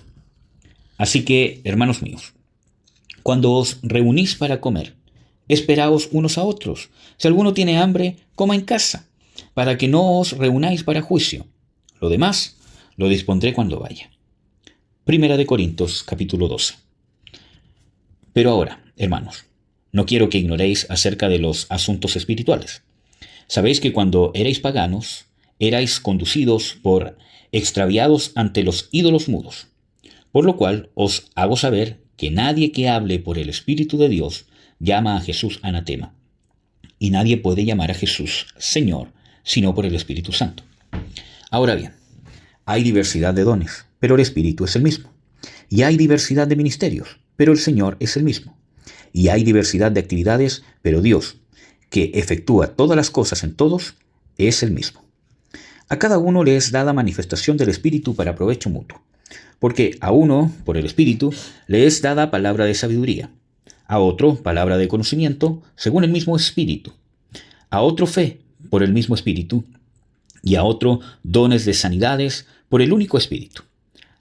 Así que, hermanos míos, cuando os reunís para comer, esperaos unos a otros. Si alguno tiene hambre, coma en casa, para que no os reunáis para juicio. Lo demás lo dispondré cuando vaya. Primera de Corintios, capítulo 12. Pero ahora, hermanos, no quiero que ignoréis acerca de los asuntos espirituales. Sabéis que cuando erais paganos, erais conducidos por extraviados ante los ídolos mudos. Por lo cual os hago saber que nadie que hable por el Espíritu de Dios llama a Jesús anatema. Y nadie puede llamar a Jesús Señor, sino por el Espíritu Santo. Ahora bien, hay diversidad de dones, pero el Espíritu es el mismo. Y hay diversidad de ministerios, pero el Señor es el mismo. Y hay diversidad de actividades, pero Dios, que efectúa todas las cosas en todos, es el mismo. A cada uno le es dada manifestación del Espíritu para provecho mutuo. Porque a uno, por el Espíritu, le es dada palabra de sabiduría, a otro palabra de conocimiento, según el mismo Espíritu, a otro fe, por el mismo Espíritu, y a otro dones de sanidades, por el único Espíritu,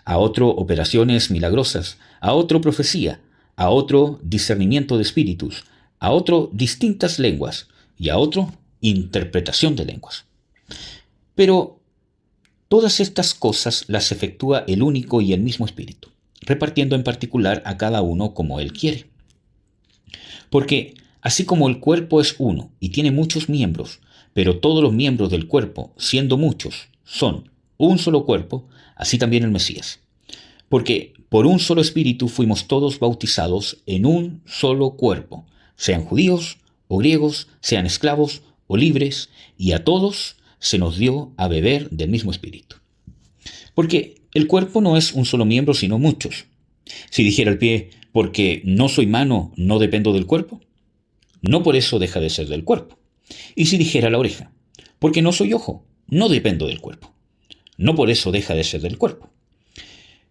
a otro operaciones milagrosas, a otro profecía, a otro discernimiento de espíritus, a otro distintas lenguas, y a otro interpretación de lenguas. Pero todas estas cosas las efectúa el único y el mismo Espíritu, repartiendo en particular a cada uno como Él quiere. Porque así como el cuerpo es uno y tiene muchos miembros, pero todos los miembros del cuerpo, siendo muchos, son un solo cuerpo, así también el Mesías. Porque por un solo Espíritu fuimos todos bautizados en un solo cuerpo, sean judíos o griegos, sean esclavos o libres, y a todos se nos dio a beber del mismo Espíritu. Porque el cuerpo no es un solo miembro, sino muchos. Si dijera el pie, porque no soy mano, no dependo del cuerpo, no por eso deja de ser del cuerpo. Y si dijera la oreja, porque no soy ojo, no dependo del cuerpo, no por eso deja de ser del cuerpo.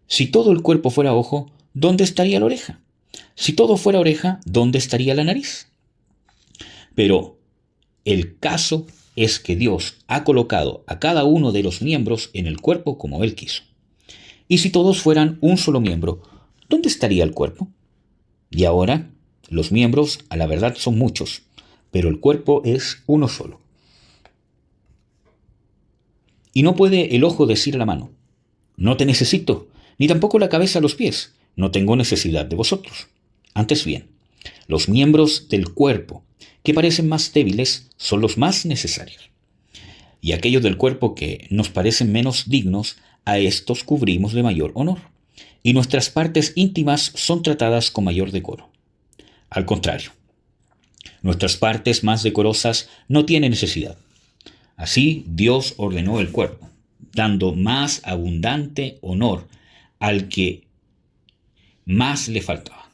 Si todo el cuerpo fuera ojo, ¿dónde estaría la oreja? Si todo fuera oreja, ¿dónde estaría la nariz? Pero el caso es que Dios ha colocado a cada uno de los miembros en el cuerpo como Él quiso. Y si todos fueran un solo miembro, ¿dónde estaría el cuerpo? Y ahora, los miembros a la verdad son muchos, pero el cuerpo es uno solo. Y no puede el ojo decir a la mano: no te necesito, ni tampoco la cabeza a los pies, no tengo necesidad de vosotros. Antes bien, los miembros del cuerpo que parecen más débiles son los más necesarios. Y aquellos del cuerpo que nos parecen menos dignos, a estos cubrimos de mayor honor, y nuestras partes íntimas son tratadas con mayor decoro. Al contrario, nuestras partes más decorosas no tienen necesidad. Así Dios ordenó el cuerpo, dando más abundante honor al que más le faltaba,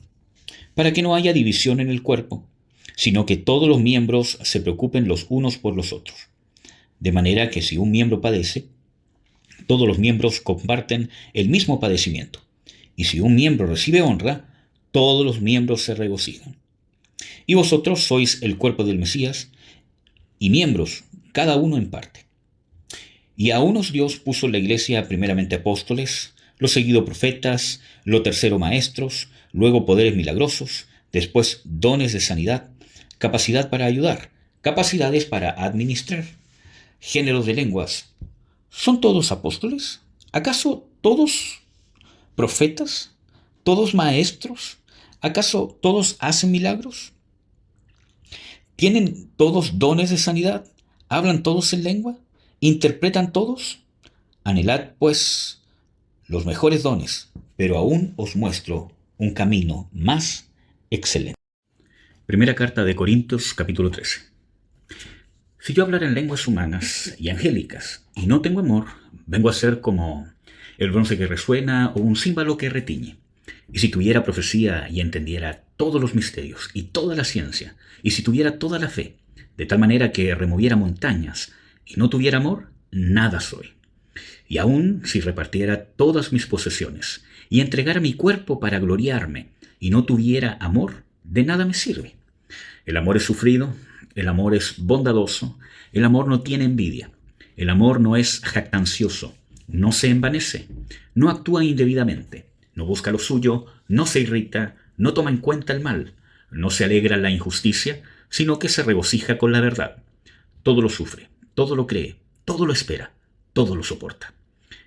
para que no haya división en el cuerpo, sino que todos los miembros se preocupen los unos por los otros. De manera que si un miembro padece, Todos los miembros comparten el mismo padecimiento. Y si un miembro recibe honra, todos los miembros se regocijan. Y vosotros sois el cuerpo del Mesías y miembros, cada uno en parte. Y a unos Dios puso en la iglesia primeramente apóstoles, lo seguido profetas, lo tercero maestros, luego poderes milagrosos, después dones de sanidad, capacidad para ayudar, capacidades para administrar, géneros de lenguas. ¿Son todos apóstoles? ¿Acaso todos profetas? ¿Todos maestros? ¿Acaso todos hacen milagros? ¿Tienen todos dones de sanidad? ¿Hablan todos en lengua? ¿Interpretan todos? Anhelad, pues, los mejores dones, pero aún os muestro un camino más excelente. Primera carta de Corintios, capítulo 13. Si yo hablara en lenguas humanas y angélicas y no tengo amor, vengo a ser como el bronce que resuena o un címbalo que retiñe. Y si tuviera profecía y entendiera todos los misterios y toda la ciencia, y si tuviera toda la fe, de tal manera que removiera montañas y no tuviera amor, nada soy. Y aun si repartiera todas mis posesiones y entregara mi cuerpo para gloriarme y no tuviera amor, de nada me sirve. El amor es sufrido, el amor es bondadoso, el amor no tiene envidia, el amor no es jactancioso, no se envanece, no actúa indebidamente, no busca lo suyo, no se irrita, no toma en cuenta el mal, no se alegra en la injusticia, sino que se regocija con la verdad. Todo lo sufre, todo lo cree, todo lo espera, todo lo soporta.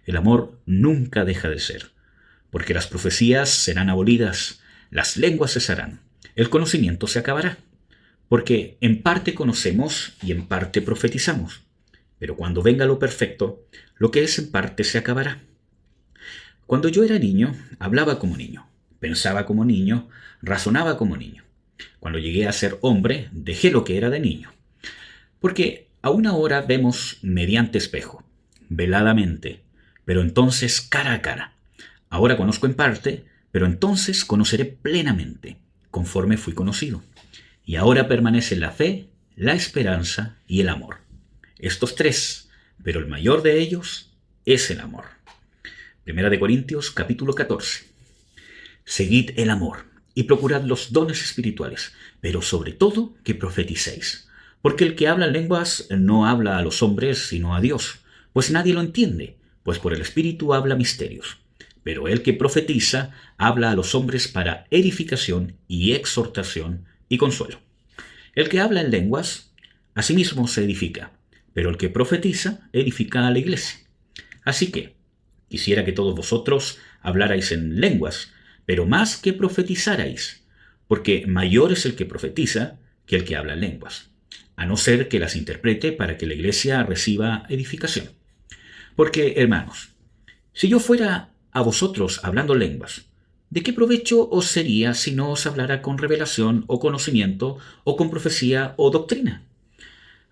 El amor nunca deja de ser, porque las profecías serán abolidas, las lenguas cesarán, el conocimiento se acabará, porque en parte conocemos y en parte profetizamos, pero cuando venga lo perfecto, lo que es en parte se acabará. Cuando yo era niño, hablaba como niño, pensaba como niño, razonaba como niño. Cuando llegué a ser hombre, dejé lo que era de niño. Porque aún ahora vemos mediante espejo, veladamente, pero entonces cara a cara. Ahora conozco en parte, pero entonces conoceré plenamente, conforme fui conocido. Y ahora permanecen la fe, la esperanza y el amor. Estos tres, pero el mayor de ellos es el amor. Primera de Corintios, capítulo 14. Seguid el amor y procurad los dones espirituales, pero sobre todo que profeticéis. Porque el que habla en lenguas no habla a los hombres, sino a Dios, pues nadie lo entiende, pues por el Espíritu habla misterios. Pero el que profetiza habla a los hombres para edificación y exhortación y consuelo. El que habla en lenguas, a sí mismo se edifica, pero el que profetiza edifica a la iglesia. Así que, quisiera que todos vosotros hablarais en lenguas, pero más que profetizarais, porque mayor es el que profetiza que el que habla en lenguas, a no ser que las interprete para que la iglesia reciba edificación. Porque, hermanos, si yo fuera a vosotros hablando lenguas, ¿de qué provecho os sería si no os hablara con revelación o conocimiento o con profecía o doctrina?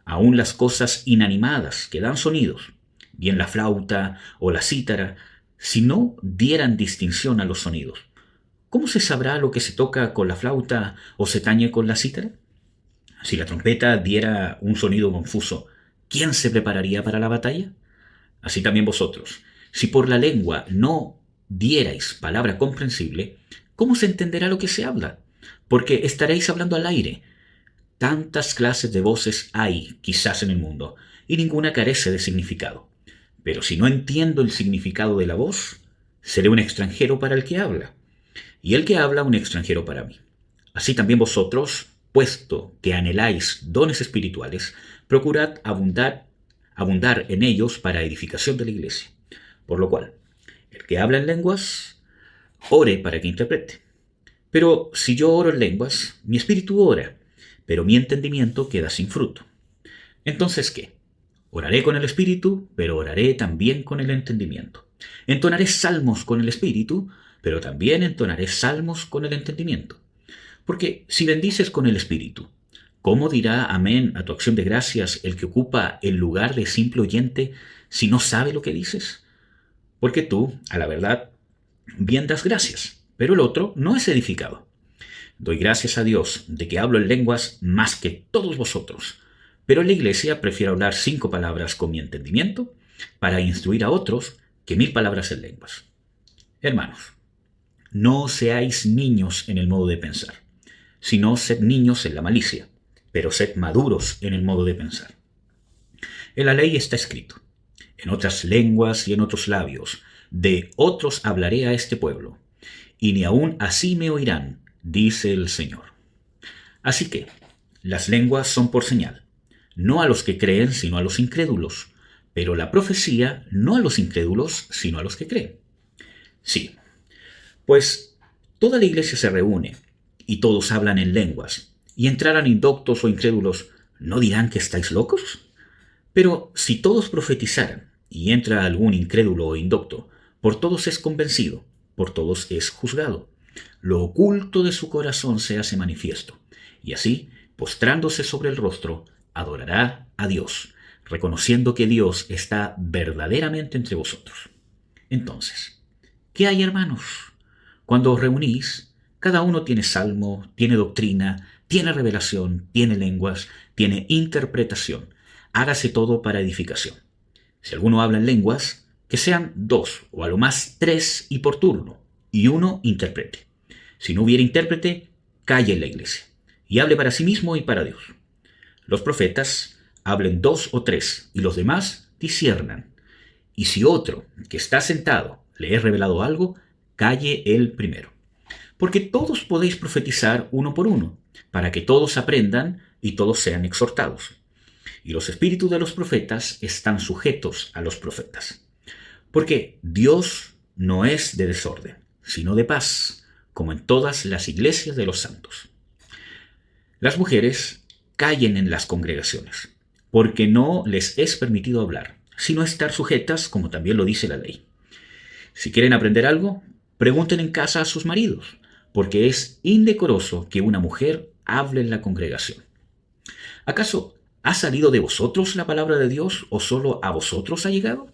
Aún las cosas inanimadas que dan sonidos, bien la flauta o la cítara, si no dieran distinción a los sonidos, ¿cómo se sabrá lo que se toca con la flauta o se tañe con la cítara? Si la trompeta diera un sonido confuso, ¿quién se prepararía para la batalla? Así también vosotros, si por la lengua no dierais palabra comprensible, ¿cómo se entenderá lo que se habla? Porque estaréis hablando al aire. Tantas clases de voces hay, quizás, en el mundo, y ninguna carece de significado. Pero si no entiendo el significado de la voz, seré un extranjero para el que habla, y el que habla un extranjero para mí. Así también vosotros, puesto que anheláis dones espirituales, procurad abundar en ellos para edificación de la iglesia. Por lo cual, el que habla en lenguas, ore para que interprete. Pero si yo oro en lenguas, mi espíritu ora, pero mi entendimiento queda sin fruto. Entonces, ¿qué? Oraré con el espíritu, pero oraré también con el entendimiento. Entonaré salmos con el espíritu, pero también entonaré salmos con el entendimiento. Porque si bendices con el espíritu, ¿cómo dirá amén a tu acción de gracias el que ocupa el lugar de simple oyente si no sabe lo que dices? Porque tú, a la verdad, bien das gracias, pero el otro no es edificado. Doy gracias a Dios de que hablo en lenguas más que todos vosotros, pero en la iglesia prefiero hablar 5 palabras con mi entendimiento para instruir a otros que 1000 palabras en lenguas. Hermanos, no seáis niños en el modo de pensar, sino sed niños en la malicia, pero sed maduros en el modo de pensar. En la ley está escrito: en otras lenguas y en otros labios, de otros hablaré a este pueblo, y ni aun así me oirán, dice el Señor. Así que, las lenguas son por señal, no a los que creen, sino a los incrédulos, pero la profecía no a los incrédulos, sino a los que creen. Sí, pues toda la iglesia se reúne, y todos hablan en lenguas, y entraran indoctos o incrédulos, ¿no dirán que estáis locos? Pero si todos profetizaran, y entra algún incrédulo o indocto, por todos es convencido, por todos es juzgado. Lo oculto de su corazón se hace manifiesto, y así, postrándose sobre el rostro, adorará a Dios, reconociendo que Dios está verdaderamente entre vosotros. Entonces, ¿qué hay, hermanos? Cuando os reunís, cada uno tiene salmo, tiene doctrina, tiene revelación, tiene lenguas, tiene interpretación. Hágase todo para edificación. Si alguno habla en lenguas, que sean 2 o a lo más 3 y por turno, y uno interprete. Si no hubiera intérprete, calle en la iglesia, y hable para sí mismo y para Dios. Los profetas hablen 2 o 3, y los demás disciernan. Y si otro, que está sentado, le es revelado algo, calle él primero. Porque todos podéis profetizar uno por uno, para que todos aprendan y todos sean exhortados. Y los espíritus de los profetas están sujetos a los profetas. Porque Dios no es de desorden, sino de paz, como en todas las iglesias de los santos. Las mujeres callen en las congregaciones, porque no les es permitido hablar, sino estar sujetas, como también lo dice la ley. Si quieren aprender algo, pregunten en casa a sus maridos, porque es indecoroso que una mujer hable en la congregación. ¿Acaso ha salido de vosotros la palabra de Dios o solo a vosotros ha llegado?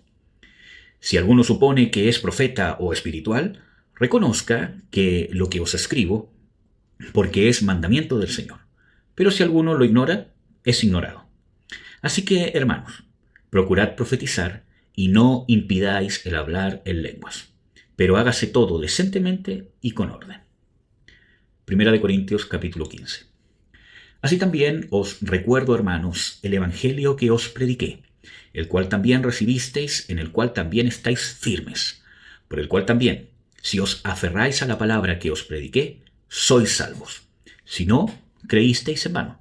Si alguno supone que es profeta o espiritual, reconozca que lo que os escribo, porque es mandamiento del Señor. Pero si alguno lo ignora, es ignorado. Así que, hermanos, procurad profetizar y no impidáis el hablar en lenguas, pero hágase todo decentemente y con orden. Primera de Corintios capítulo 15. Así también os recuerdo, hermanos, el evangelio que os prediqué, el cual también recibisteis, en el cual también estáis firmes, por el cual también, si os aferráis a la palabra que os prediqué, sois salvos. Si no, creísteis en vano.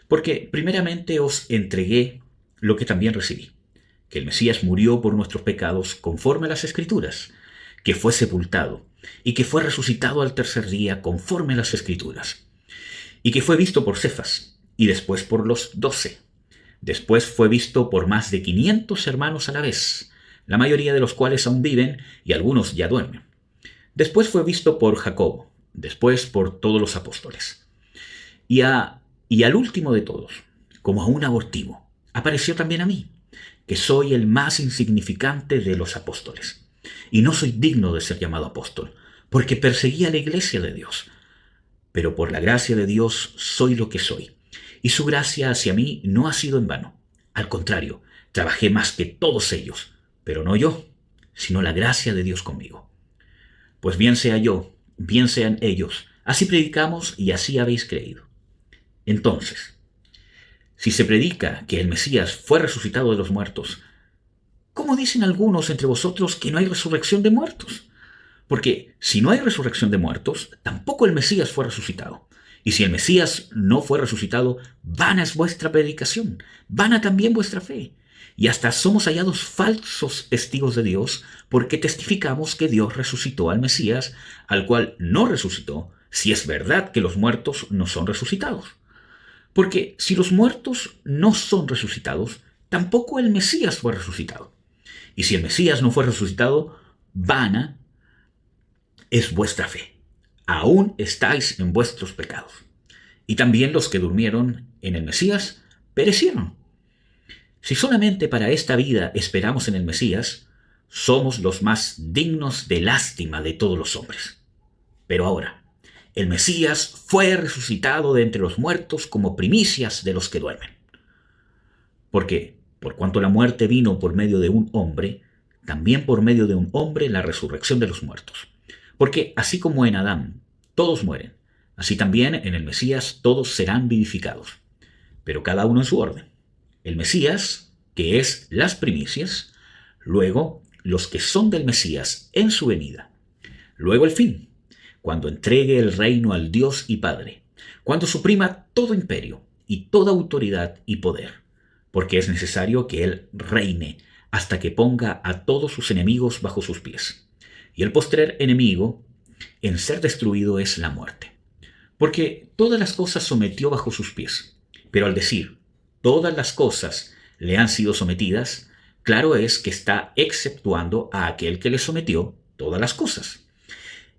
Porque primeramente os entregué lo que también recibí, que el Mesías murió por nuestros pecados conforme a las Escrituras, que fue sepultado y que fue resucitado al tercer día conforme a las Escrituras, y que fue visto por Cefas y después por los 12. Después fue visto por más de 500 hermanos a la vez, la mayoría de los cuales aún viven y algunos ya duermen. Después fue visto por Jacobo, después por todos los apóstoles. Y al último de todos, como a un abortivo, apareció también a mí, que soy el más insignificante de los apóstoles. Y no soy digno de ser llamado apóstol, porque perseguí a la iglesia de Dios. Pero por la gracia de Dios soy lo que soy, y su gracia hacia mí no ha sido en vano. Al contrario, trabajé más que todos ellos, pero no yo, sino la gracia de Dios conmigo. Pues bien sea yo, bien sean ellos, así predicamos y así habéis creído. Entonces, si se predica que el Mesías fue resucitado de los muertos, ¿cómo dicen algunos entre vosotros que no hay resurrección de muertos? Porque si no hay resurrección de muertos, tampoco el Mesías fue resucitado. Y si el Mesías no fue resucitado, vana es vuestra predicación, vana también vuestra fe. Y hasta somos hallados falsos testigos de Dios, porque testificamos que Dios resucitó al Mesías, al cual no resucitó, si es verdad que los muertos no son resucitados. Porque si los muertos no son resucitados, tampoco el Mesías fue resucitado. Y si el Mesías no fue resucitado, vana es vuestra fe. Aún estáis en vuestros pecados. Y también los que durmieron en el Mesías perecieron. Si solamente para esta vida esperamos en el Mesías, somos los más dignos de lástima de todos los hombres. Pero ahora, el Mesías fue resucitado de entre los muertos como primicias de los que duermen. Porque Por cuanto la muerte vino por medio de un hombre, también por medio de un hombre la resurrección de los muertos. Porque así como en Adán todos mueren, así también en el Mesías todos serán vivificados, pero cada uno en su orden. El Mesías, que es las primicias, luego los que son del Mesías en su venida, luego el fin, cuando entregue el reino al Dios y Padre, cuando suprima todo imperio y toda autoridad y poder, porque es necesario que Él reine hasta que ponga a todos sus enemigos bajo sus pies. Y el postrer enemigo en ser destruido es la muerte. Porque todas las cosas sometió bajo sus pies. Pero al decir, todas las cosas le han sido sometidas, claro es que está exceptuando a aquel que le sometió todas las cosas.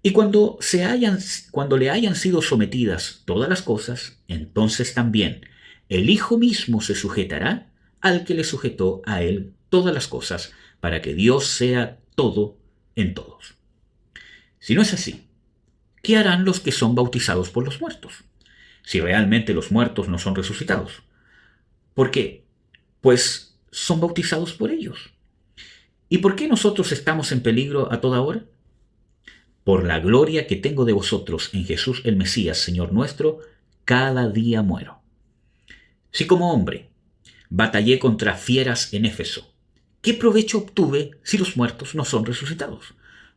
Y cuando le hayan sido sometidas todas las cosas, entonces también el Hijo mismo se sujetará al que le sujetó a él todas las cosas, para que Dios sea todo en todos. Si no es así, ¿qué harán los que son bautizados por los muertos? Si realmente los muertos no son resucitados. ¿Por qué? Pues son bautizados por ellos. ¿Y por qué nosotros estamos en peligro a toda hora? Por la gloria que tengo de vosotros en Jesús el Mesías, Señor nuestro, cada día muero. Si como hombre batallé contra fieras en Éfeso, ¿qué provecho obtuve si los muertos no son resucitados?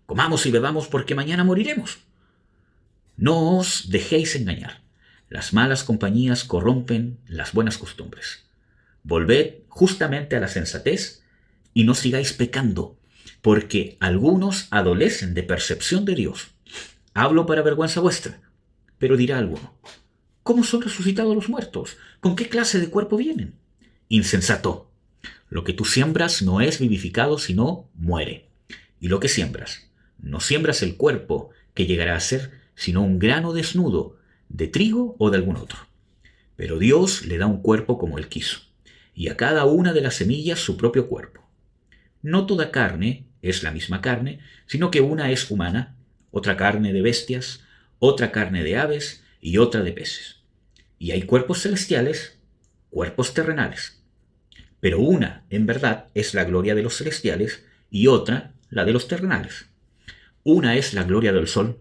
Comamos y bebamos porque mañana moriremos. No os dejéis engañar. Las malas compañías corrompen las buenas costumbres. Volved justamente a la sensatez y no sigáis pecando, porque algunos adolecen de percepción de Dios. Hablo para vergüenza vuestra. Pero dirá alguno, ¿cómo son resucitados los muertos? ¿Con qué clase de cuerpo vienen? Insensato. Lo que tú siembras no es vivificado, sino muere. Y lo que siembras, no siembras el cuerpo que llegará a ser, sino un grano desnudo de trigo o de algún otro. Pero Dios le da un cuerpo como Él quiso, y a cada una de las semillas su propio cuerpo. No toda carne es la misma carne, sino que una es humana, otra carne de bestias, otra carne de aves y otra de peces. Y hay cuerpos celestiales, cuerpos terrenales. Pero una, en verdad, es la gloria de los celestiales y otra la de los terrenales. Una es la gloria del sol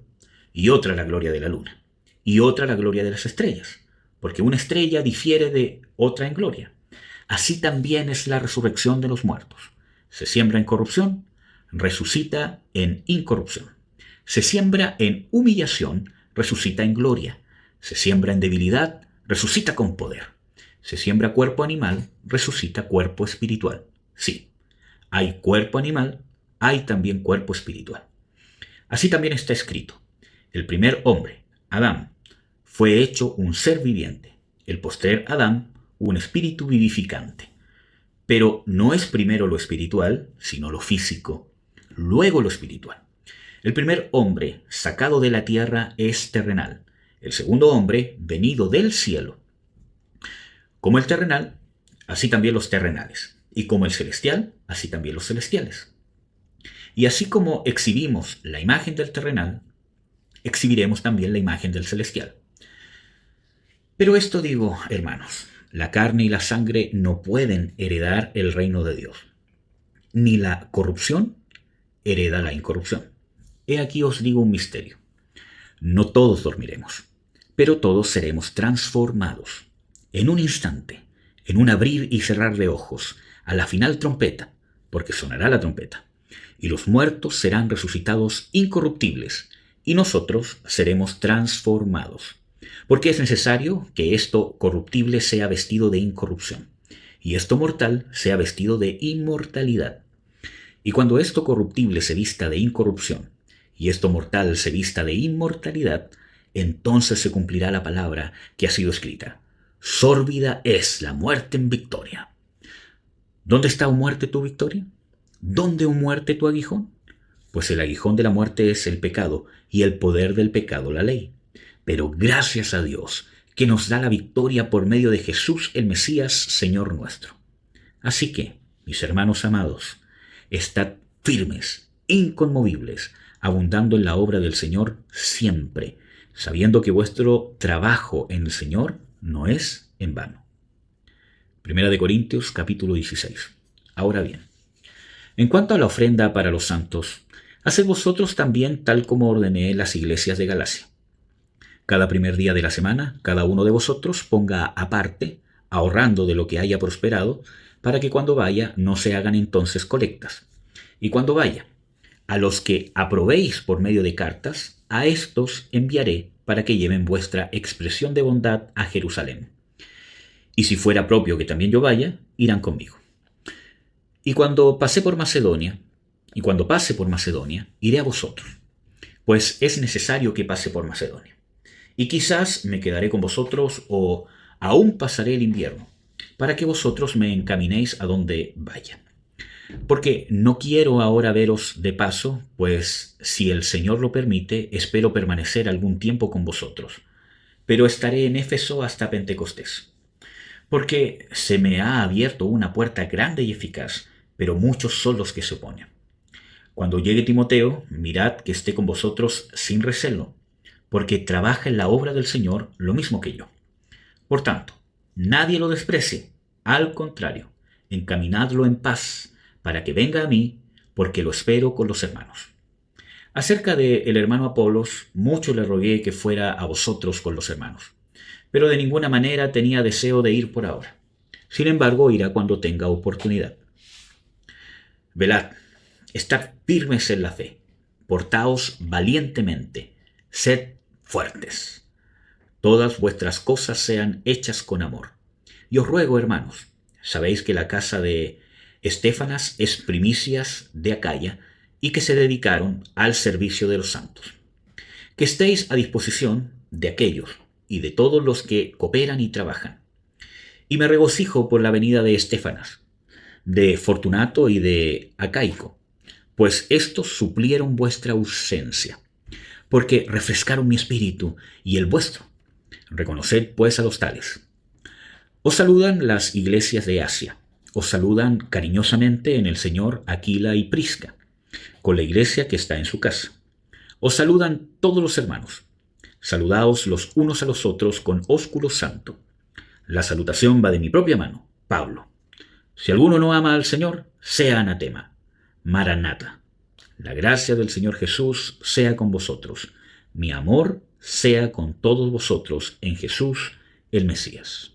y otra la gloria de la luna y otra la gloria de las estrellas, porque una estrella difiere de otra en gloria. Así también es la resurrección de los muertos. Se siembra en corrupción, resucita en incorrupción. Se siembra en humillación, resucita en gloria. Se siembra en debilidad, resucita con poder. Se siembra cuerpo animal, resucita cuerpo espiritual. Sí, hay cuerpo animal, hay también cuerpo espiritual. Así también está escrito: el primer hombre, Adán, fue hecho un ser viviente. El postrer Adán, un espíritu vivificante. Pero no es primero lo espiritual, sino lo físico, luego lo espiritual. El primer hombre sacado de la tierra es terrenal, el segundo hombre venido del cielo. Como el terrenal, así también los terrenales, y como el celestial, así también los celestiales. Y así como exhibimos la imagen del terrenal, exhibiremos también la imagen del celestial. Pero esto digo, hermanos, la carne y la sangre no pueden heredar el reino de Dios, ni la corrupción hereda la incorrupción. He aquí os digo un misterio. No todos dormiremos, pero todos seremos transformados. En un instante, en un abrir y cerrar de ojos, a la final trompeta, porque sonará la trompeta, y los muertos serán resucitados incorruptibles, y nosotros seremos transformados. Porque es necesario que esto corruptible sea vestido de incorrupción, y esto mortal sea vestido de inmortalidad. Y cuando esto corruptible se vista de incorrupción, y esto mortal se vista de inmortalidad, entonces se cumplirá la palabra que ha sido escrita: sórbida es la muerte en victoria. ¿Dónde está, oh muerte, tu victoria? ¿Dónde, oh muerte, tu aguijón? Pues el aguijón de la muerte es el pecado, y el poder del pecado la ley. Pero gracias a Dios, que nos da la victoria por medio de Jesús el Mesías, Señor nuestro. Así que, mis hermanos amados, estad firmes, inconmovibles, abundando en la obra del Señor siempre, sabiendo que vuestro trabajo en el Señor no es en vano. Primera de Corintios, capítulo 16. Ahora bien, en cuanto a la ofrenda para los santos, haced vosotros también tal como ordené en las iglesias de Galacia. Cada primer día de la semana, cada uno de vosotros ponga aparte, ahorrando de lo que haya prosperado, para que cuando vaya no se hagan entonces colectas. Y cuando vaya, a los que aprobéis por medio de cartas, a estos enviaré para que lleven vuestra expresión de bondad a Jerusalén. Y si fuera propio que también yo vaya, irán conmigo. Y cuando pase por Macedonia, iré a vosotros, pues es necesario que pase por Macedonia. Y quizás me quedaré con vosotros o aún pasaré el invierno, para que vosotros me encaminéis a donde vaya. Porque no quiero ahora veros de paso, pues si el Señor lo permite, espero permanecer algún tiempo con vosotros. Pero estaré en Éfeso hasta Pentecostés. Porque se me ha abierto una puerta grande y eficaz, pero muchos son los que se oponen. Cuando llegue Timoteo, mirad que esté con vosotros sin recelo, porque trabaja en la obra del Señor lo mismo que yo. Por tanto, nadie lo desprecie, al contrario, encaminadlo en paz, para que venga a mí, porque lo espero con los hermanos. Acerca del hermano Apolos, mucho le rogué que fuera a vosotros con los hermanos, pero de ninguna manera tenía deseo de ir por ahora. Sin embargo, irá cuando tenga oportunidad. Velad, estad firmes en la fe, portaos valientemente, sed fuertes. Todas vuestras cosas sean hechas con amor. Y os ruego, hermanos, sabéis que la casa de Estéfanas es primicias de Acaya y que se dedicaron al servicio de los santos. Que estéis a disposición de aquellos y de todos los que cooperan y trabajan. Y me regocijo por la venida de Estéfanas, de Fortunato y de Acaico, pues estos suplieron vuestra ausencia, porque refrescaron mi espíritu y el vuestro. Reconoced pues a los tales. Os saludan las iglesias de Asia. Os saludan cariñosamente en el Señor Aquila y Prisca, con la iglesia que está en su casa. Os saludan todos los hermanos. Saludaos los unos a los otros con ósculo santo. La salutación va de mi propia mano, Pablo. Si alguno no ama al Señor, sea anatema. Maranata. La gracia del Señor Jesús sea con vosotros. Mi amor sea con todos vosotros en Jesús el Mesías.